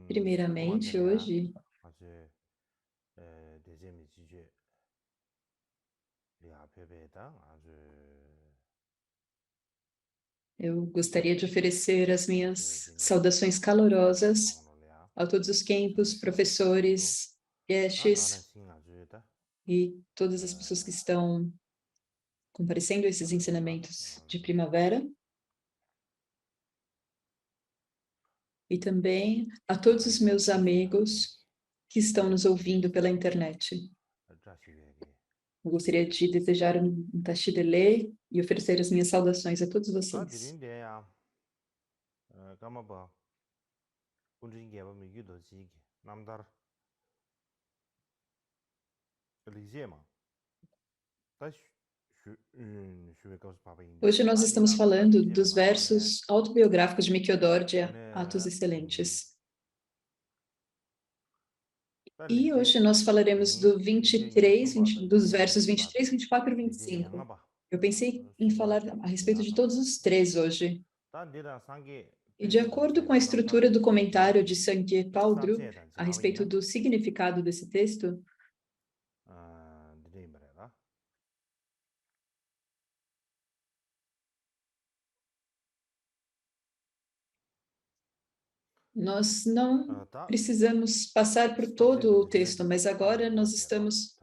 Primeiramente, hoje, eu gostaria de oferecer as minhas saudações calorosas a todos os campus, professores, guests e todas as pessoas que estão comparecendo a esses ensinamentos de primavera. E também a todos os meus amigos que estão nos ouvindo pela internet. Eu gostaria de desejar um Tashidele e oferecer as minhas saudações a todos vocês. Hoje nós estamos falando dos versos autobiográficos de Mikio Dorje, Atos Excelentes. E hoje nós falaremos do 23, dos versos 23, 24 e 25. Eu pensei em falar a respeito de todos os três hoje. E de acordo com a estrutura do comentário de Sanjay Paudru a respeito do significado desse texto, nós não precisamos passar por todo o texto, mas agora nós estamos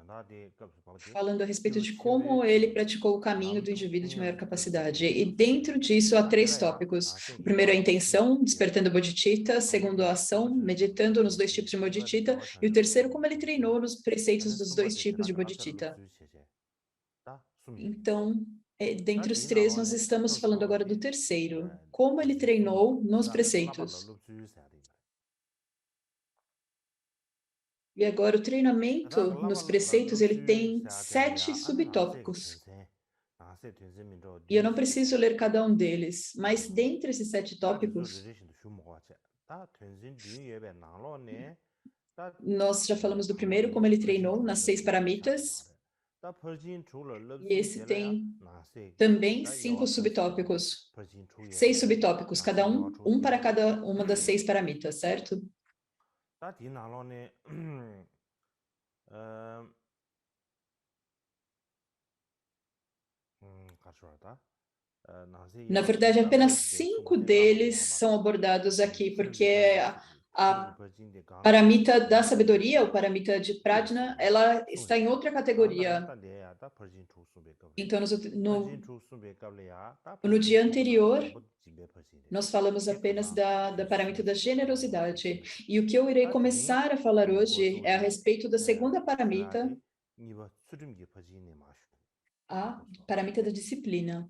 falando a respeito de como ele praticou o caminho do indivíduo de maior capacidade. E dentro disso há três tópicos. O primeiro é a intenção, despertando bodhicitta. Segundo, a ação, meditando nos dois tipos de bodhicitta. E o terceiro, como ele treinou nos preceitos dos dois tipos de bodhicitta. Então, dentre os três, nós estamos falando agora do terceiro. Como ele treinou nos preceitos. E agora, o treinamento nos preceitos, ele tem 7 subtópicos. E eu não preciso ler cada um deles, mas dentre esses 7 tópicos, nós já falamos do primeiro, como ele treinou nas 6 paramitas. E esse tem também 5 subtópicos. 6 subtópicos, cada um para cada uma das 6 paramitas, certo? Na verdade, apenas 5 deles são abordados aqui, porque a paramita da sabedoria, o paramita de Prajna, ela está em outra categoria. Então, no dia anterior, nós falamos apenas da paramita da generosidade. E o que eu irei começar a falar hoje é a respeito da segunda paramita, a paramita da disciplina.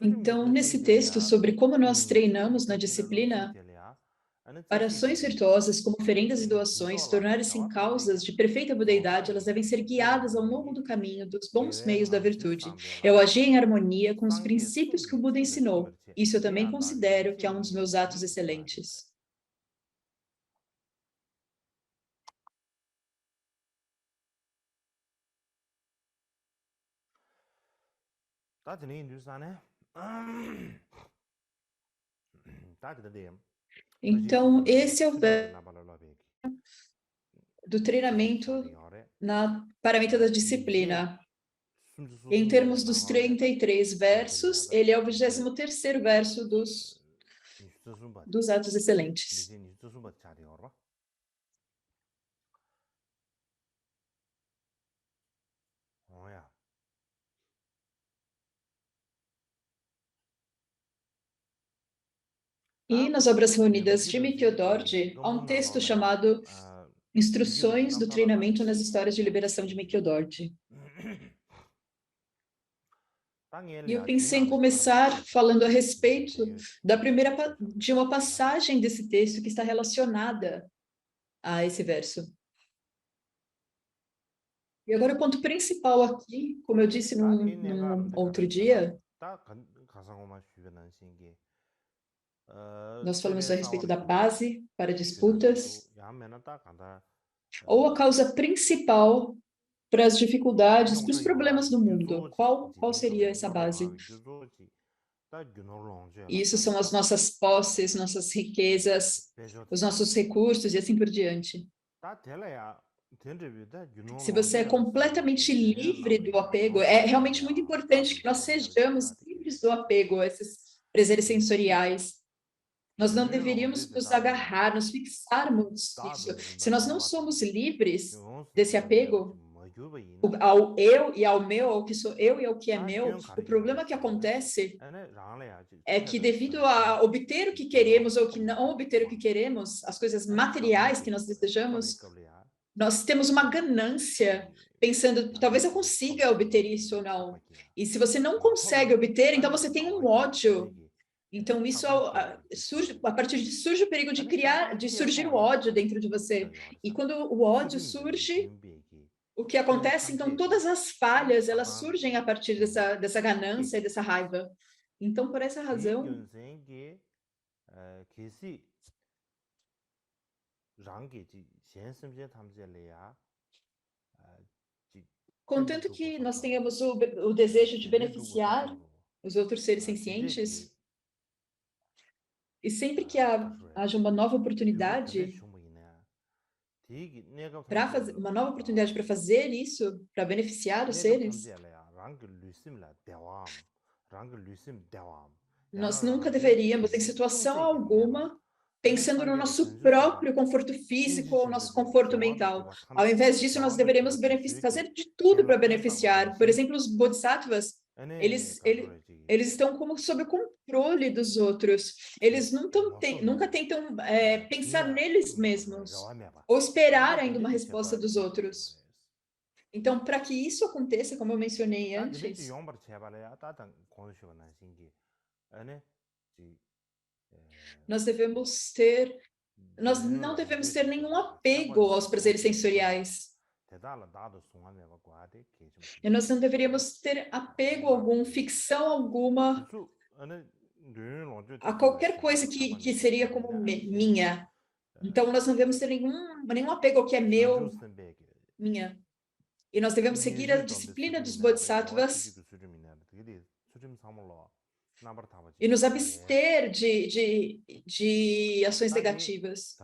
Então, nesse texto sobre como nós treinamos na disciplina, para ações virtuosas como oferendas e doações tornarem-se em causas de perfeita budeidade, elas devem ser guiadas ao longo do caminho dos bons meios da virtude. Eu agi em harmonia com os princípios que o Buda ensinou. Isso eu também considero que é um dos meus atos excelentes. Então, esse é o do treinamento na paramita da disciplina. Em termos dos 33 versos, ele é o 23º verso dos atos excelentes. E nas obras reunidas de Mikio Dorje, há um texto chamado Instruções do Treinamento nas Histórias de Liberação de Mikio Dorje. E eu pensei em começar falando a respeito de uma passagem desse texto que está relacionada a esse verso. E agora o ponto principal aqui, como eu disse num outro dia, nós falamos a respeito da base para disputas, ou a causa principal para as dificuldades, para os problemas do mundo. Qual seria essa base? Isso são as nossas posses, nossas riquezas, os nossos recursos e assim por diante. Se você é completamente livre do apego, é realmente muito importante que nós sejamos livres do apego a esses prazeres sensoriais. Nós não deveríamos nos agarrar, nos fixarmos nisso. Se nós não somos livres desse apego ao eu e ao meu, ao que sou eu e ao que é meu, o problema que acontece é que devido a obter o que queremos ou que não obter o que queremos, as coisas materiais que nós desejamos, nós temos uma ganância pensando, talvez eu consiga obter isso ou não. E se você não consegue obter, então você tem um ódio. Então isso surge, a partir disso surge o perigo de surgir o ódio dentro de você. E quando o ódio surge, o que acontece? Então todas as falhas, elas surgem a partir dessa ganância e dessa raiva. Então, por essa razão, contanto que nós tenhamos o desejo de beneficiar os outros seres sencientes, e sempre que haja uma nova oportunidade para fazer uma nova oportunidade para fazer isso, para beneficiar os seres, nós nunca deveríamos, em situação alguma, pensando no nosso próprio conforto físico ou nosso conforto mental. Ao invés disso, nós deveríamos fazer de tudo para beneficiar. Por exemplo, os bodhisattvas, eles estão como sob o controle dos outros. Eles nunca tentam pensar neles mesmos ou esperar ainda uma resposta dos outros. Então, para que isso aconteça, como eu mencionei antes, nós não devemos ter nenhum apego aos prazeres sensoriais. E nós não deveríamos ter apego algum, ficção alguma a qualquer coisa que seria como minha. Então, nós não devemos ter nenhum apego ao que é meu, minha. E nós devemos seguir a disciplina dos bodhisattvas e nos abster de ações negativas.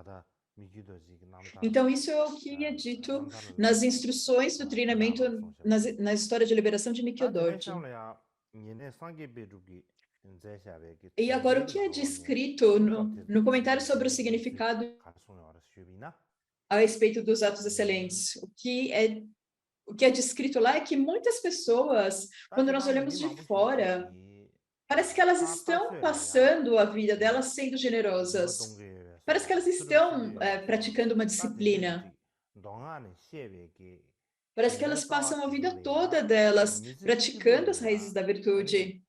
Então, isso é o que é dito nas instruções do treinamento na história de liberação de Mikyo Dorji. E agora, o que é descrito no comentário sobre o significado a respeito dos atos excelentes? O que é descrito lá é que muitas pessoas, quando nós olhamos de fora, parece que elas estão passando a vida delas sendo generosas. Parece que elas estão praticando uma disciplina. Parece que elas passam a vida toda delas praticando as raízes da virtude.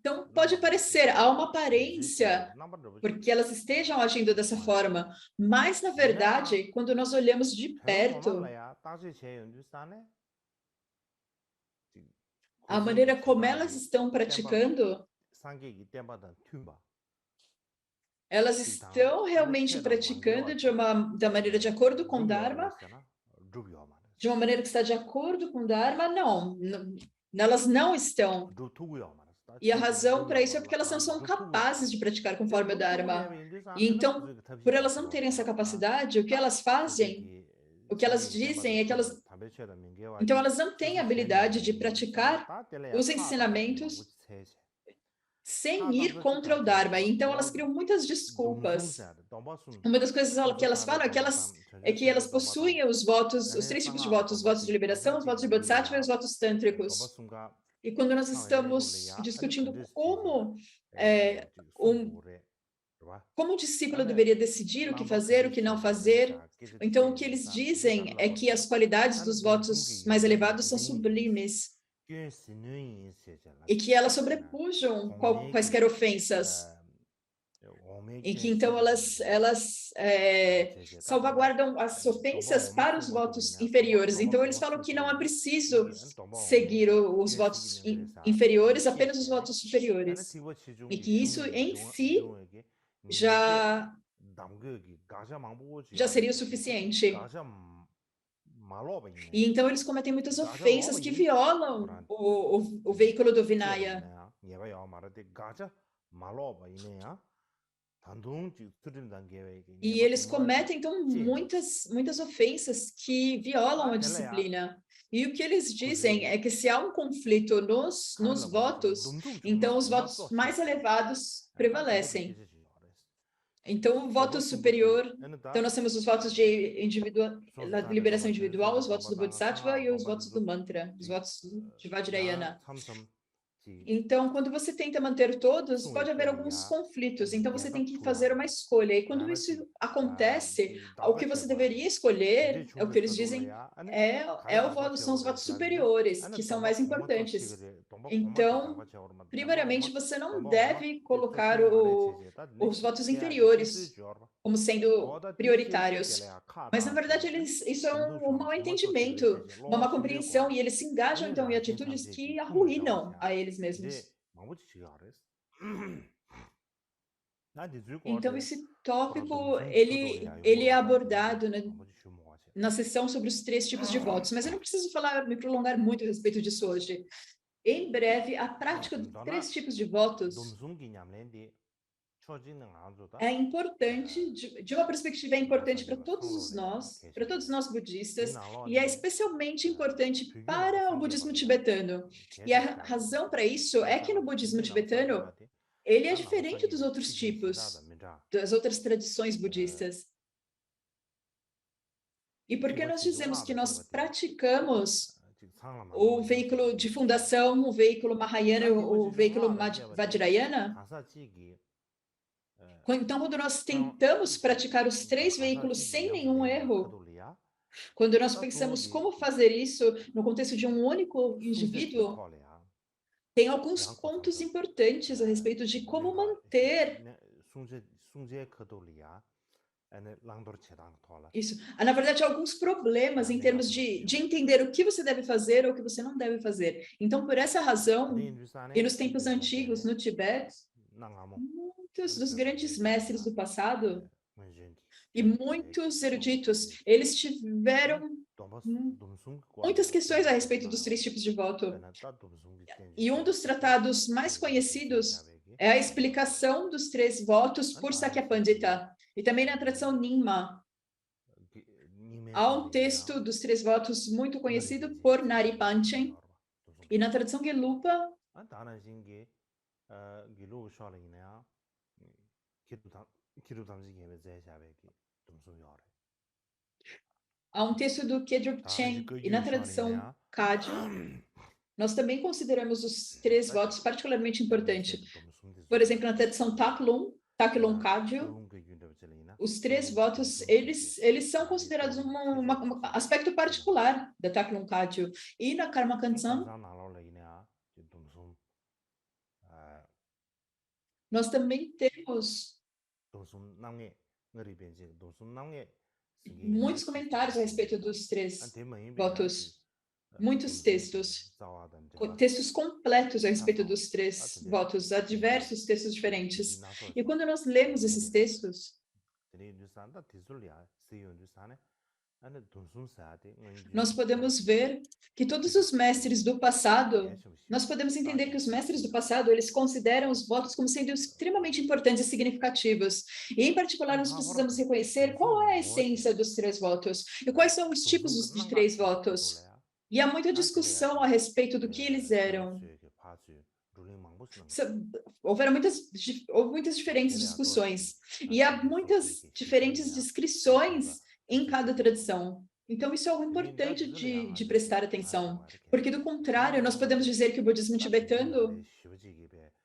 Então, pode parecer, há uma aparência porque elas estejam agindo dessa forma, mas, na verdade, quando nós olhamos de perto, a maneira como elas estão praticando, elas estão realmente praticando da maneira de acordo com o Dharma, de uma maneira que está de acordo com o Dharma? Não, elas não estão. E a razão para isso é porque elas não são capazes de praticar conforme o Dharma. E então, por elas não terem essa capacidade, o que elas fazem, o que elas dizem é que então elas não têm habilidade de praticar os ensinamentos sem ir contra o Dharma. Então elas criam muitas desculpas. Uma das coisas que elas falam é que elas possuem os 3 tipos de votos: os votos de liberação, os votos de Bodhisattva e os votos tântricos. E quando nós estamos discutindo como o discípulo deveria decidir o que fazer, o que não fazer, então o que eles dizem é que as qualidades dos votos mais elevados são sublimes e que elas sobrepujam quaisquer ofensas. E que então elas salvaguardam as ofensas para os votos inferiores. Então eles falam que não é preciso seguir os votos inferiores, apenas os votos superiores. E que isso em si já seria o suficiente. E então eles cometem muitas ofensas que violam o veículo do Vinaya. E eles cometem, então, muitas ofensas que violam a disciplina. E o que eles dizem é que se há um conflito nos votos, então os votos mais elevados prevalecem. Então, o voto superior... Então, nós temos os votos de liberação individual, os votos do Bodhisattva e os votos do mantra, os votos de Vajrayana. Então, quando você tenta manter todos, pode haver alguns conflitos. Então, você tem que fazer uma escolha. E quando isso acontece, o que você deveria escolher, é o que eles dizem, são os votos superiores, que são mais importantes. Então, primariamente, você não deve colocar os votos inferiores como sendo prioritários. Mas, na verdade, isso é um mau entendimento, uma má compreensão, e eles se engajam, então, em atitudes que arruinam a eles mesmos. Então, esse tópico, ele é abordado, né, na sessão sobre os 3 tipos de votos, mas eu não preciso me prolongar muito a respeito disso hoje. Em breve, a prática dos 3 tipos de votos é importante, de uma perspectiva, é importante para todos nós budistas, e é especialmente importante para o budismo tibetano. E a razão para isso é que no budismo tibetano, ele é diferente dos outros tipos, das outras tradições budistas. E por que nós dizemos que nós praticamos o veículo de fundação, o veículo Mahayana, o veículo Vajrayana? Então, quando nós tentamos praticar os 3 veículos sem nenhum erro, quando nós pensamos como fazer isso no contexto de um único indivíduo, tem alguns pontos importantes a respeito de como manter isso. Na verdade, há alguns problemas em termos de entender o que você deve fazer ou o que você não deve fazer. Então, por essa razão, e nos tempos antigos, no Tibete, muitos dos grandes mestres do passado e muitos eruditos, eles tiveram muitas questões a respeito dos 3 tipos de voto. E um dos tratados mais conhecidos é a explicação dos 3 votos por Sakyapandita. E também na tradição Nyingma, há um texto dos 3 votos muito conhecido por Nari Panchen. E na tradição Gelupa, há um texto do Gedrup Chen. E na tradição Kagyu, nós também consideramos os 3 votos particularmente importantes. Por exemplo, na tradição Taklon Kagyu, os 3 votos, eles são considerados um aspecto particular da Taklon Kagyu. E na Karma Kansan, nós também temos muitos comentários a respeito dos 3 votos, muitos textos completos a respeito dos 3 votos, há diversos textos diferentes. E quando nós lemos esses textos, nós podemos ver que todos os mestres do passado, nós podemos entender que os mestres do passado, eles consideram os votos como sendo extremamente importantes e significativos. E, em particular, nós precisamos reconhecer qual é a essência dos 3 votos e quais são os tipos de 3 votos. E há muita discussão a respeito do que eles eram. Houve muitas diferentes discussões. E há muitas diferentes descrições em cada tradição. Então, isso é algo importante de prestar atenção. Porque, do contrário, nós podemos dizer que o budismo tibetano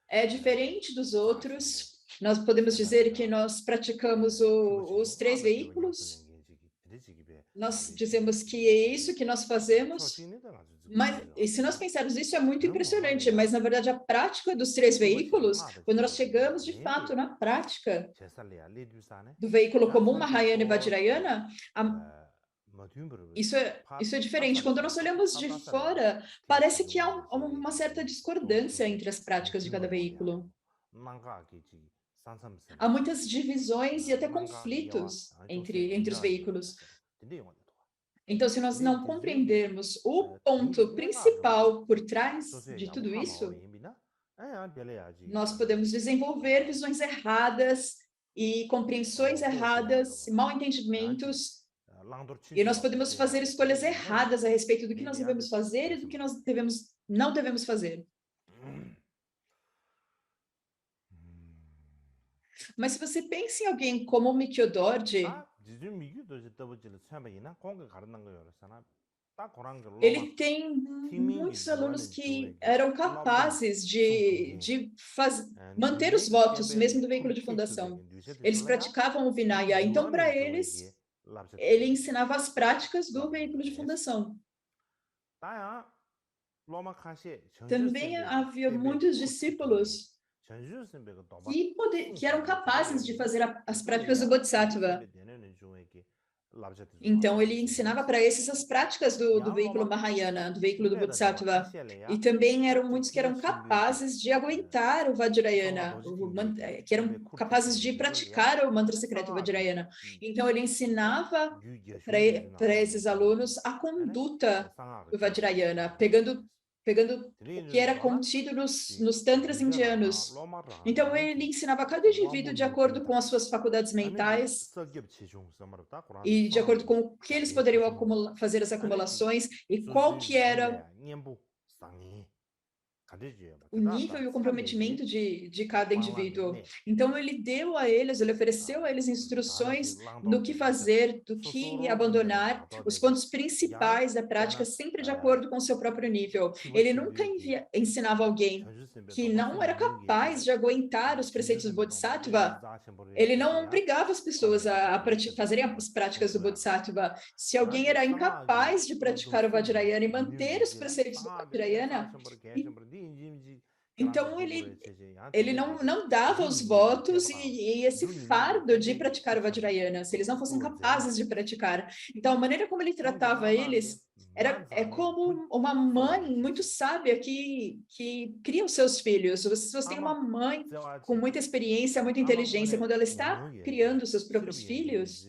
é diferente dos outros. Nós podemos dizer que nós praticamos os 3 veículos. Nós dizemos que é isso que nós fazemos. Mas, e se nós pensarmos isso, é muito impressionante, mas, na verdade, a prática dos 3 veículos, quando nós chegamos, de fato, na prática do veículo comum, Mahayana e Vajrayana, isso é diferente. Quando nós olhamos de fora, parece que há uma certa discordância entre as práticas de cada veículo. Há muitas divisões e até conflitos entre os veículos. Então, se nós não compreendermos o ponto principal por trás de tudo isso, Nós podemos desenvolver visões erradas e compreensões erradas, mal entendimentos, e nós podemos fazer escolhas erradas a respeito do que nós devemos fazer e do que nós não devemos fazer. Mas se você pensa em alguém como Mikio Dorji, ele tem muitos alunos que eram capazes de manter os votos, mesmo do veículo de fundação. Eles praticavam o Vinaya, então para eles, ele ensinava as práticas do veículo de fundação. Também havia muitos discípulos que eram capazes de fazer as práticas do Bodhisattva. Então, ele ensinava para esses as práticas do veículo Mahayana, do veículo do Bodhisattva. E também eram muitos que eram capazes de aguentar o Vajrayana, que eram capazes de praticar o mantra secreto Vajrayana. Então, ele ensinava para esses alunos a conduta do Vajrayana, pegando o que era contido nos tantras indianos. Então, ele ensinava a cada indivíduo de acordo com as suas faculdades mentais e de acordo com o que eles poderiam fazer as acumulações e qual que era o nível e o comprometimento de cada indivíduo. Então, ele ofereceu a eles instruções do que fazer, do que abandonar, os pontos principais da prática, sempre de acordo com o seu próprio nível. Ele nunca ensinava alguém que não era capaz de aguentar os preceitos do Bodhisattva. Ele não obrigava as pessoas a fazerem as práticas do Bodhisattva. Se alguém era incapaz de praticar o Vajrayana e manter os preceitos do Vajrayana, então ele não dava os votos e esse fardo de praticar o Vajrayana, se eles não fossem capazes de praticar. Então, a maneira como ele tratava eles é como uma mãe muito sábia que cria os seus filhos. Se você tem uma mãe com muita experiência, muita inteligência, quando ela está criando os seus próprios filhos,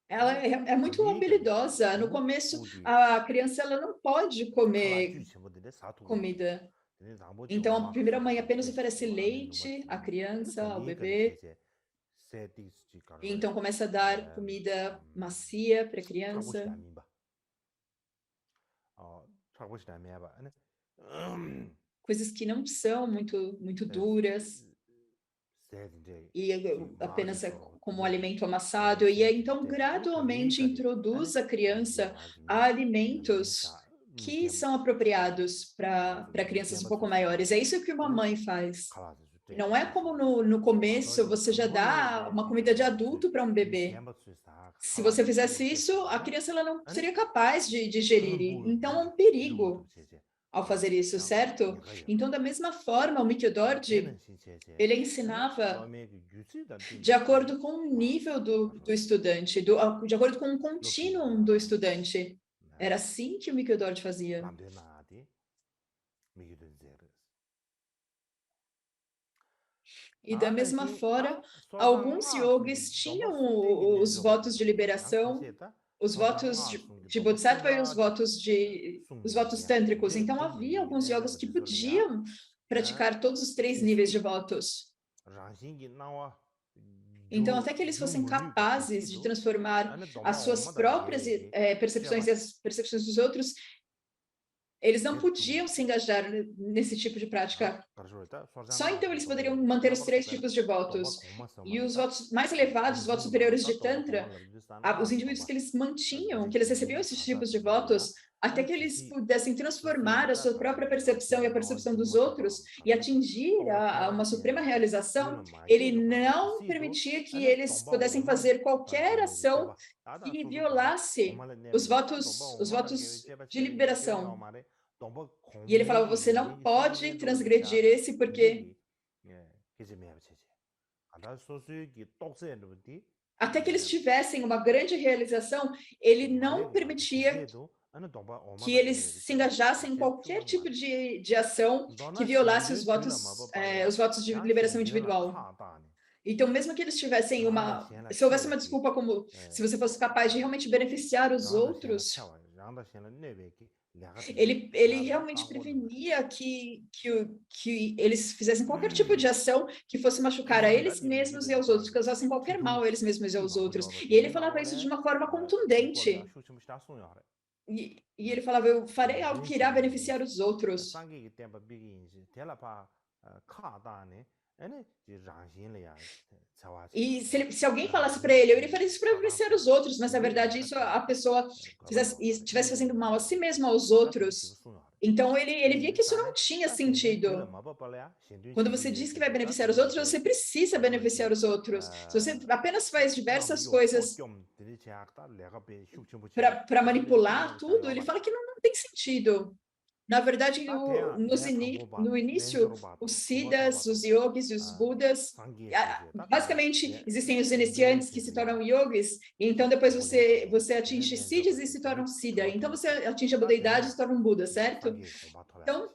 ela é muito habilidosa. No começo, a criança ela não pode comer comida. Então, a primeira mãe apenas oferece leite à criança, ao bebê. E então, começa a dar comida macia para a criança. Coisas que não são muito duras. E apenas como alimento amassado. E então, gradualmente, introduz a criança a alimentos que são apropriados para crianças um pouco maiores. É isso que uma mãe faz. Não é como no começo, você já dá uma comida de adulto para um bebê. Se você fizesse isso, a criança ela não seria capaz de digerir. Então, é um perigo ao fazer isso, certo? Então, da mesma forma, o Mikio Dorji, ele ensinava de acordo com o nível do estudante, de acordo com o contínuo do estudante. Era assim que o Mikio Dorji fazia. E da mesma forma, alguns yogis tinham os votos de liberação, os votos de Bodhisattva e os votos tântricos. Então, havia alguns yogis que podiam praticar todos os 3 níveis de votos. Então, até que eles fossem capazes de transformar as suas próprias percepções e as percepções dos outros, eles não podiam se engajar nesse tipo de prática. Só então eles poderiam manter os 3 tipos de votos. E os votos mais elevados, os votos superiores de Tantra, os indivíduos que eles mantinham, que eles recebiam esses tipos de votos, até que eles pudessem transformar a sua própria percepção e a percepção dos outros e atingir uma suprema realização, ele não permitia que eles pudessem fazer qualquer ação que violasse os votos de liberação. E ele falava, você não pode transgredir esse porque até que eles tivessem uma grande realização, ele não permitia que eles se engajassem em qualquer tipo de ação que violasse os votos de liberação individual. Então, mesmo que eles tivessem se houvesse uma desculpa como se você fosse capaz de realmente beneficiar os outros, Ele realmente prevenia que eles fizessem qualquer tipo de ação que fosse machucar a eles mesmos e aos outros, que causassem qualquer mal a eles mesmos e aos outros. E ele falava isso de uma forma contundente. E ele falava, eu farei algo que irá beneficiar os outros. E se alguém falasse para ele, eu iria fazer isso para beneficiar os outros, mas na verdade isso a pessoa estivesse fazendo mal a si mesma, aos outros. Então ele via que isso não tinha sentido. Quando você diz que vai beneficiar os outros, você precisa beneficiar os outros. Se você apenas faz diversas coisas para manipular tudo, ele fala que não tem sentido. Na verdade, no início, os Siddhas, os yogis e os Budas, basicamente, existem os iniciantes que se tornam yogis, e então depois você atinge Siddhas e se torna um Siddha. Então você atinge a budeidade e se torna um Buda, certo? Então,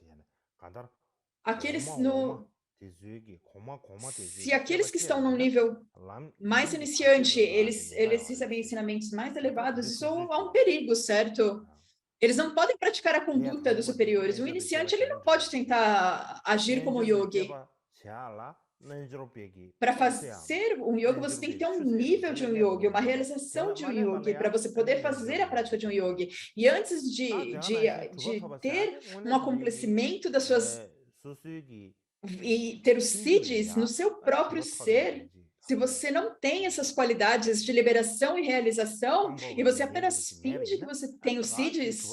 aqueles no, se aqueles que estão num nível mais iniciante, eles recebem ensinamentos mais elevados, isso há um perigo, certo? Eles não podem praticar a conduta dos superiores. O iniciante ele não pode tentar agir como yogi. Para fazer um yoga, você tem que ter um nível de um yogi, uma realização de um yogi, para você poder fazer a prática de um yogi. E antes de ter um acontecimento das suas e ter os siddhis no seu próprio ser, se você não tem essas qualidades de liberação e realização, e você apenas finge que você tem os siddhis,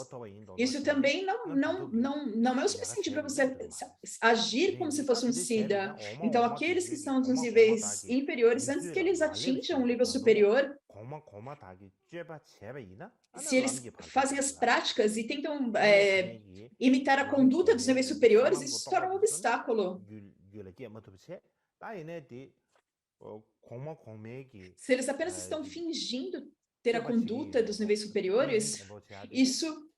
isso também não é o suficiente para você agir como se fosse um siddha. Então, aqueles que estão nos níveis inferiores, antes que eles atinjam um nível superior, se eles fazem as práticas e tentam imitar a conduta dos níveis superiores, isso se torna um obstáculo. Se eles apenas estão fingindo ter a conduta dos níveis superiores, isso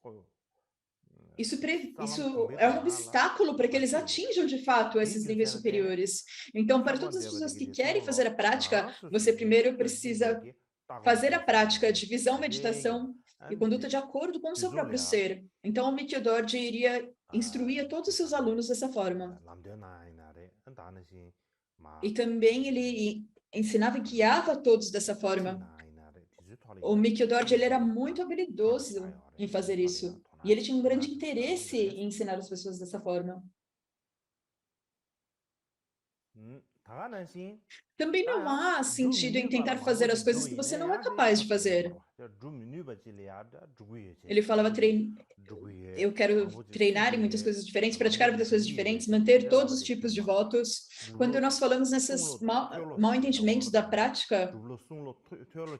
é um obstáculo para que eles atinjam de fato esses níveis superiores. Então, para todas as pessoas que querem fazer a prática, você primeiro precisa fazer a prática de visão, meditação e conduta de acordo com o seu próprio ser. Então, o Mikyo Dorji iria instruir a todos os seus alunos dessa forma. E também ele ensinava e guiava todos dessa forma. O Mikyo Dorji ele era muito habilidoso em fazer isso. E ele tinha um grande interesse em ensinar as pessoas dessa forma. Também não há sentido em tentar fazer as coisas que você não é capaz de fazer. Ele falava, eu quero treinar em muitas coisas diferentes, praticar muitas coisas diferentes, manter todos os tipos de votos. Quando nós falamos nesses mal entendimentos da prática,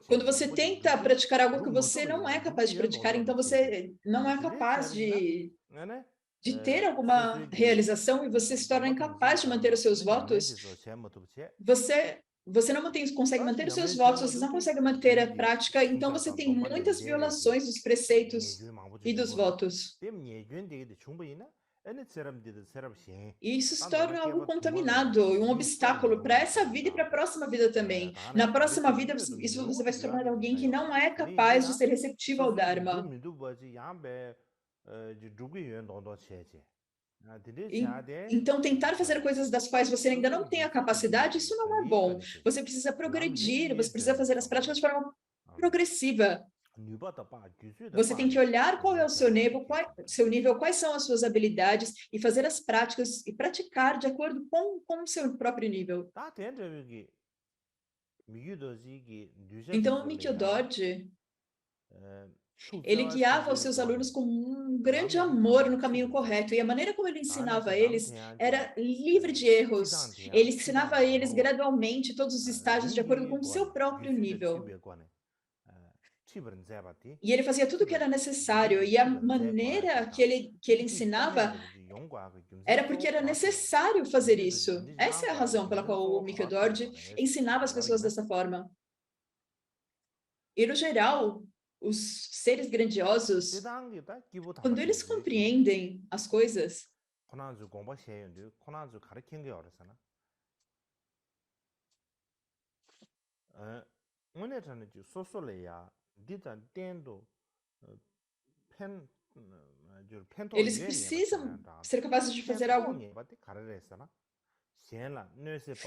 quando você tenta praticar algo que você não é capaz de praticar, então você não é capaz de ter alguma realização e você se torna incapaz de manter os seus votos, você não consegue manter os seus votos, você não consegue manter a prática, então você tem muitas violações dos preceitos e dos votos. E isso se torna algo contaminado, um obstáculo para essa vida e para a próxima vida também. Na próxima vida, isso você vai se tornar alguém que não é capaz de ser receptivo ao Dharma. Então, tentar fazer coisas das quais você ainda não tem a capacidade, isso não é bom. Você precisa progredir, você precisa fazer as práticas de forma progressiva. Você tem que olhar qual é o seu nível, quais são as suas habilidades e fazer as práticas e praticar de acordo com o seu próprio nível. Então, o Mikyo Dorji, ele guiava os seus alunos com um grande amor no caminho correto, e a maneira como ele ensinava eles era livre de erros. Ele ensinava a eles gradualmente todos os estágios de acordo com o seu próprio nível. E ele fazia tudo o que era necessário, e a maneira que ele ensinava era porque era necessário fazer isso. Essa é a razão pela qual o Mikyo Dorji ensinava as pessoas dessa forma. E, no geral, os seres grandiosos, quando eles compreendem as coisas, Eles precisam ser capazes de fazer algo.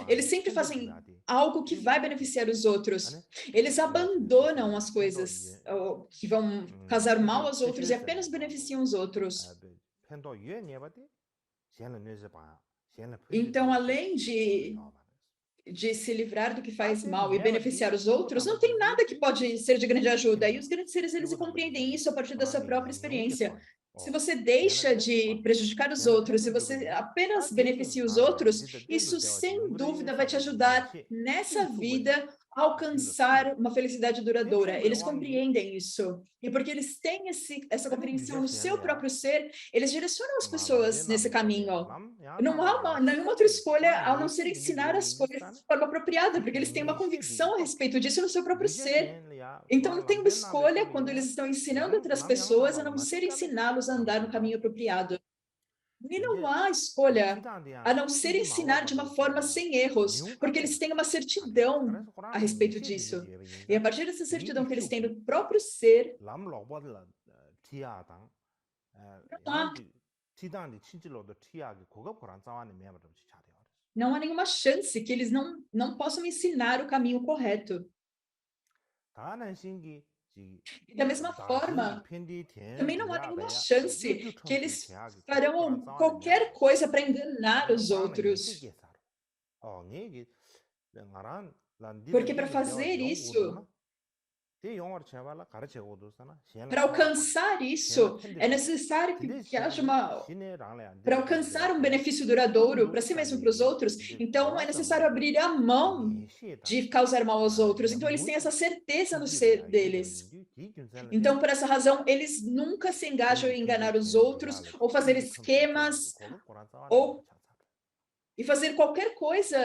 Eles sempre fazem algo que vai beneficiar os outros. Eles abandonam as coisas que vão causar mal aos outros e apenas beneficiam os outros. Então, além de se livrar do que faz mal e beneficiar os outros, não tem nada que pode ser de grande ajuda. E os grandes seres, eles compreendem isso a partir da sua própria experiência. Se você deixa de prejudicar os outros e você apenas beneficia os outros, isso sem dúvida vai te ajudar nessa vida a alcançar uma felicidade duradoura. Eles compreendem isso. E porque eles têm essa compreensão no seu próprio ser, eles direcionam as pessoas nesse caminho. Não há nenhuma outra escolha a não ser ensinar as coisas de forma apropriada, porque eles têm uma convicção a respeito disso no seu próprio ser. Então, não tem uma escolha quando eles estão ensinando outras pessoas a não ser ensiná-los a andar no caminho apropriado. E não há escolha a não ser ensinar de uma forma sem erros, porque eles têm uma certidão a respeito disso. E a partir dessa certidão que eles têm do próprio ser, não há nenhuma chance que eles não possam ensinar o caminho correto. E da mesma forma, também não há nenhuma chance que eles farão qualquer coisa para enganar os outros. Porque para fazer isso, para alcançar isso, é necessário que haja para alcançar um benefício duradouro para si mesmo e para os outros, então é necessário abrir a mão de causar mal aos outros. Então eles têm essa certeza no ser deles. Então, por essa razão, eles nunca se engajam em enganar os outros ou fazer esquemas e fazer qualquer coisa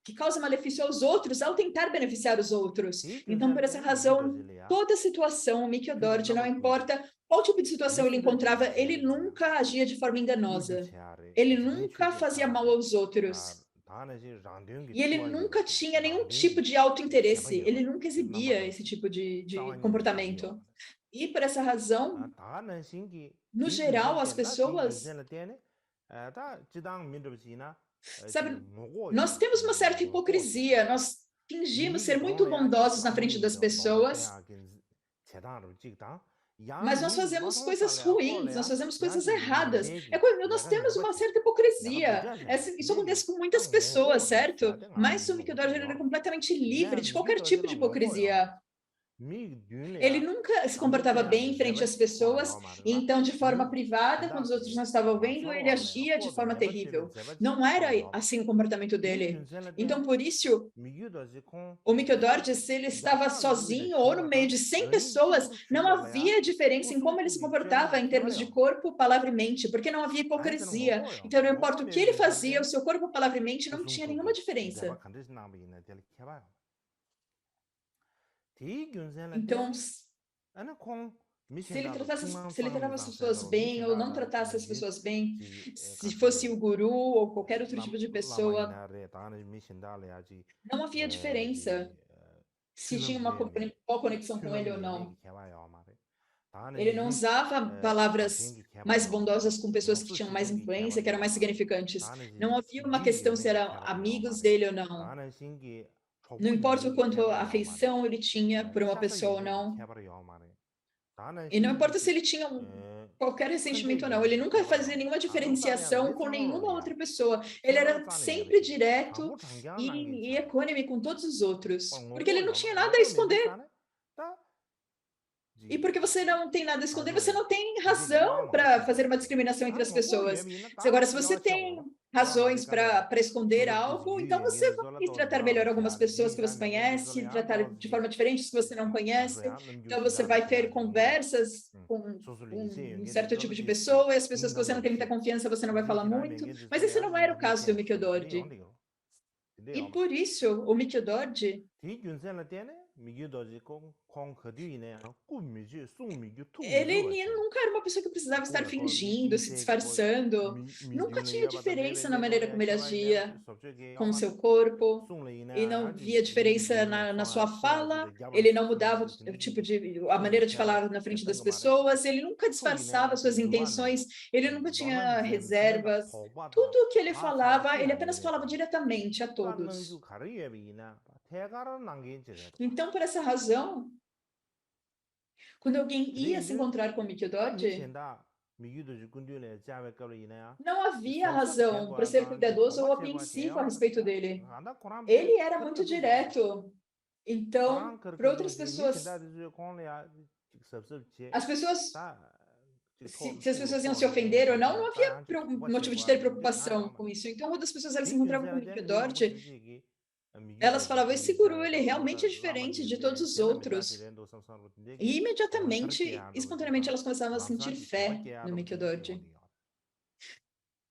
que cause malefício aos outros ao tentar beneficiar os outros. Então, por essa razão, toda situação, o Mikio-dōrji, não importa qual tipo de situação ele encontrava, ele nunca agia de forma enganosa. Ele nunca fazia mal aos outros. E ele nunca tinha nenhum tipo de auto-interesse. Ele nunca exibia esse tipo de comportamento. E por essa razão, no geral, as pessoas... Sabe, nós temos uma certa hipocrisia, nós fingimos ser muito bondosos na frente das pessoas, mas nós fazemos coisas ruins, nós fazemos coisas erradas. Nós temos uma certa hipocrisia. Isso acontece com muitas pessoas, certo? Mas o Mikio-dōrji era completamente livre de qualquer tipo de hipocrisia. Ele nunca se comportava bem em frente às pessoas, e então, de forma privada, quando os outros não estavam vendo, ele agia de forma terrível. Não era assim o comportamento dele. Então, por isso, o Mikio-dōrji, se ele estava sozinho ou no meio de 100 pessoas, não havia diferença em como ele se comportava em termos de corpo, palavra e mente, porque não havia hipocrisia. Então, não importa o que ele fazia, o seu corpo, palavra e mente não tinha nenhuma diferença. Então, se ele tratava as pessoas bem ou não tratasse as pessoas bem, se fosse o guru ou qualquer outro tipo de pessoa, não havia diferença se tinha uma boa conexão com ele ou não. Ele não usava palavras mais bondosas com pessoas que tinham mais influência, que eram mais significantes. Não havia uma questão se eram amigos dele ou não. Não importa o quanto afeição ele tinha por uma pessoa ou não. E não importa se ele tinha qualquer ressentimento ou não. Ele nunca fazia nenhuma diferenciação com nenhuma outra pessoa. Ele era sempre direto e equânime com todos os outros. Porque ele não tinha nada a esconder. E porque você não tem nada a esconder, você não tem razão para fazer uma discriminação entre as pessoas. Agora, se você tem razões para esconder algo, então você vai tratar melhor algumas pessoas que você conhece, tratar de forma diferente as que você não conhece. Então, você vai ter conversas com um certo tipo de pessoa, e as pessoas que você não tem muita confiança, você não vai falar muito. Mas esse não era o caso do Mikio-dōrji. E por isso, o Mikio-dōrji, ele nunca era uma pessoa que precisava estar fingindo, se disfarçando. Nunca tinha diferença na maneira como ele agia com o seu corpo. E não via diferença na sua fala. Ele não mudava o tipo de a maneira de falar na frente das pessoas. Ele nunca disfarçava suas intenções. Ele nunca tinha reservas. Tudo o que ele falava, ele apenas falava diretamente a todos. Então, por essa razão, quando alguém ia se encontrar com Mikio-dorde, não havia razão para ser cuidadoso ou apreensivo a respeito dele. Ele era muito direto. Então, para outras pessoas, as pessoas, se as pessoas iam se ofender ou não, não havia motivo de ter preocupação com isso. Então, quando as pessoas elas se encontravam com o Mikio-dorde, elas falavam, esse guru, ele realmente é diferente de todos os outros. E imediatamente, espontaneamente, elas começavam a sentir fé no Mikio-dorde.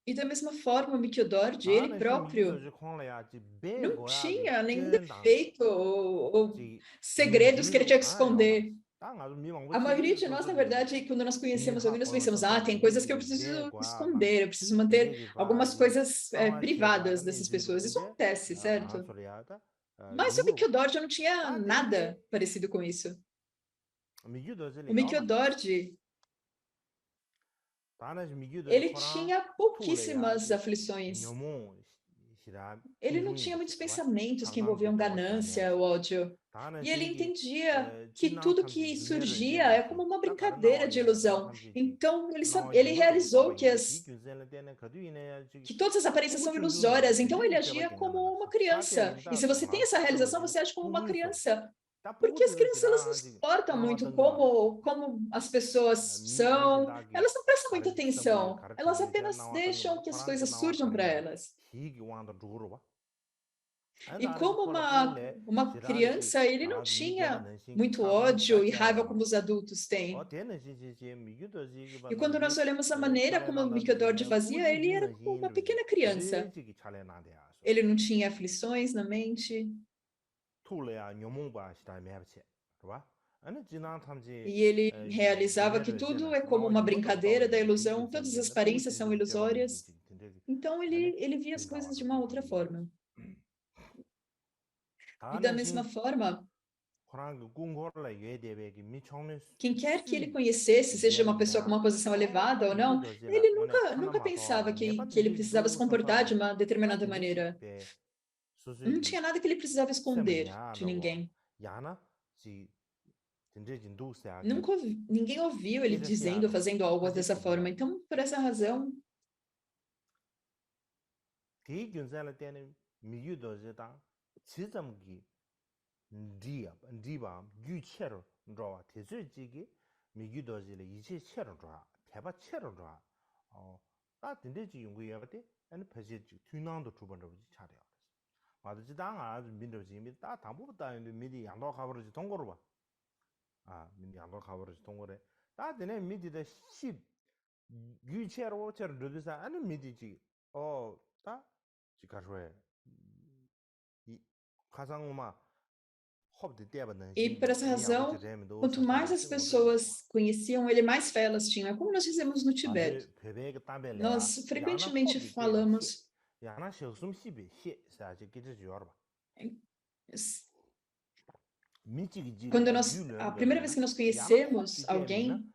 E da mesma forma, o Mikio-dorde, ele próprio, não tinha nenhum defeito ou segredos que ele tinha que esconder. A maioria de nós, na verdade, quando nós conhecemos alguém, nós pensamos, tem coisas que eu preciso esconder, eu preciso manter algumas coisas privadas dessas pessoas. Isso acontece, certo? Mas o Mikio-dorde não tinha nada parecido com isso. O Mikio-dorde, ele tinha pouquíssimas aflições. Ele não tinha muitos pensamentos que envolviam ganância, ódio. E ele entendia que tudo que surgia é como uma brincadeira de ilusão. Então, ele realizou que todas as aparências são ilusórias. Então, ele agia como uma criança. E se você tem essa realização, você age como uma criança. Porque as crianças elas não se importam muito como as pessoas são, elas não prestam muita atenção, elas apenas deixam que as coisas surjam para elas. E como uma criança, ele não tinha muito ódio e raiva como os adultos têm. E quando nós olhamos a maneira como o Mikio-dorde fazia, ele era como uma pequena criança. Ele não tinha aflições na mente. E ele realizava que tudo é como uma brincadeira da ilusão, todas as aparências são ilusórias. Então ele via as coisas de uma outra forma. E da mesma forma, quem quer que ele conhecesse, seja uma pessoa com uma posição elevada ou não, ele nunca pensava que ele precisava se comportar de uma determinada maneira. Não tinha nada que ele precisava esconder de ninguém. Ninguém ouviu ele dizendo ou fazendo algo dessa forma. Então, por essa razão, e por essa razão, quanto mais as pessoas conheciam ele, mais fé elas tinham. É como nós dizemos no Tibete. Nós frequentemente falamos. A primeira vez que nós conhecemos alguém,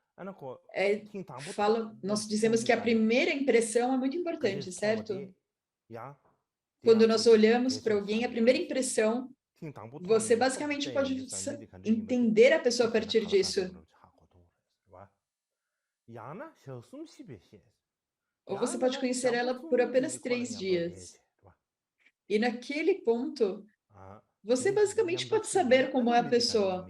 nós dizemos que a primeira impressão é muito importante, certo? Quando nós olhamos para alguém, a primeira impressão, você basicamente pode entender a pessoa a partir disso. Ou você pode conhecer ela por apenas 3 dias. E naquele ponto, você basicamente pode saber como é a pessoa.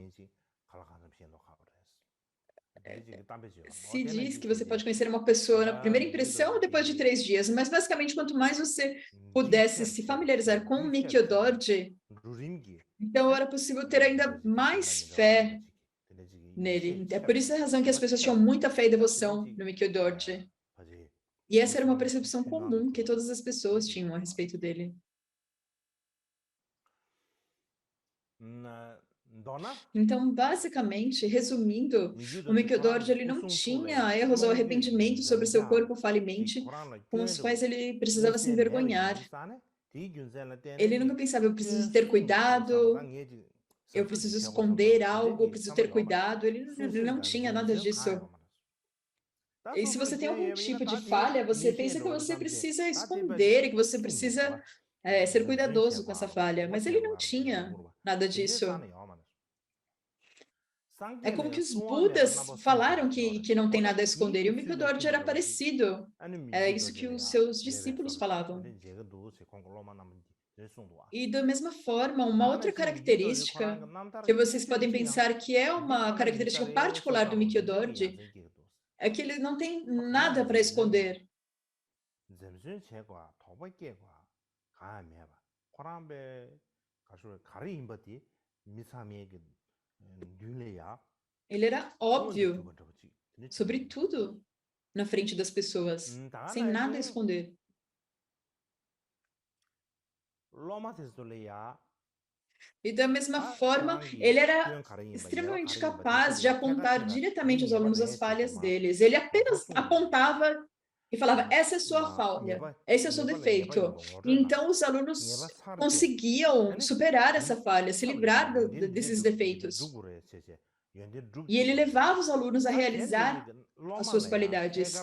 Se diz que você pode conhecer uma pessoa na primeira impressão ou depois de 3 dias, mas basicamente quanto mais você pudesse se familiarizar com o Mikio-dorde, então era possível ter ainda mais fé nele. É por isso a razão que as pessoas tinham muita fé e devoção no Mikio-dorde. E essa era uma percepção comum que todas as pessoas tinham a respeito dele. Então, basicamente, resumindo, o Mikhodorji ele não tinha erros ou arrependimento sobre seu corpo falimente, com os quais ele precisava se envergonhar. Ele nunca pensava, eu preciso ter cuidado, eu preciso esconder algo, eu preciso ter cuidado. Ele não tinha nada disso. E se você tem algum tipo de falha, você pensa que você precisa esconder e que você precisa ser cuidadoso com essa falha. Mas ele não tinha nada disso. É como que os Budas falaram que não tem nada a esconder, e o Mikhodorji era parecido. É isso que os seus discípulos falavam. E da mesma forma, uma outra característica que vocês podem pensar que é uma característica particular do Mikhodorji é que ele não tem nada para esconder. Ele era óbvio sobre tudo na frente das pessoas, sem nada a esconder. E da mesma forma, ele era extremamente capaz de apontar diretamente aos alunos as falhas deles. Ele apenas apontava e falava: essa é a sua falha, esse é o seu defeito. E então os alunos conseguiam superar essa falha, se livrar desses defeitos. E ele levava os alunos a realizar as suas qualidades.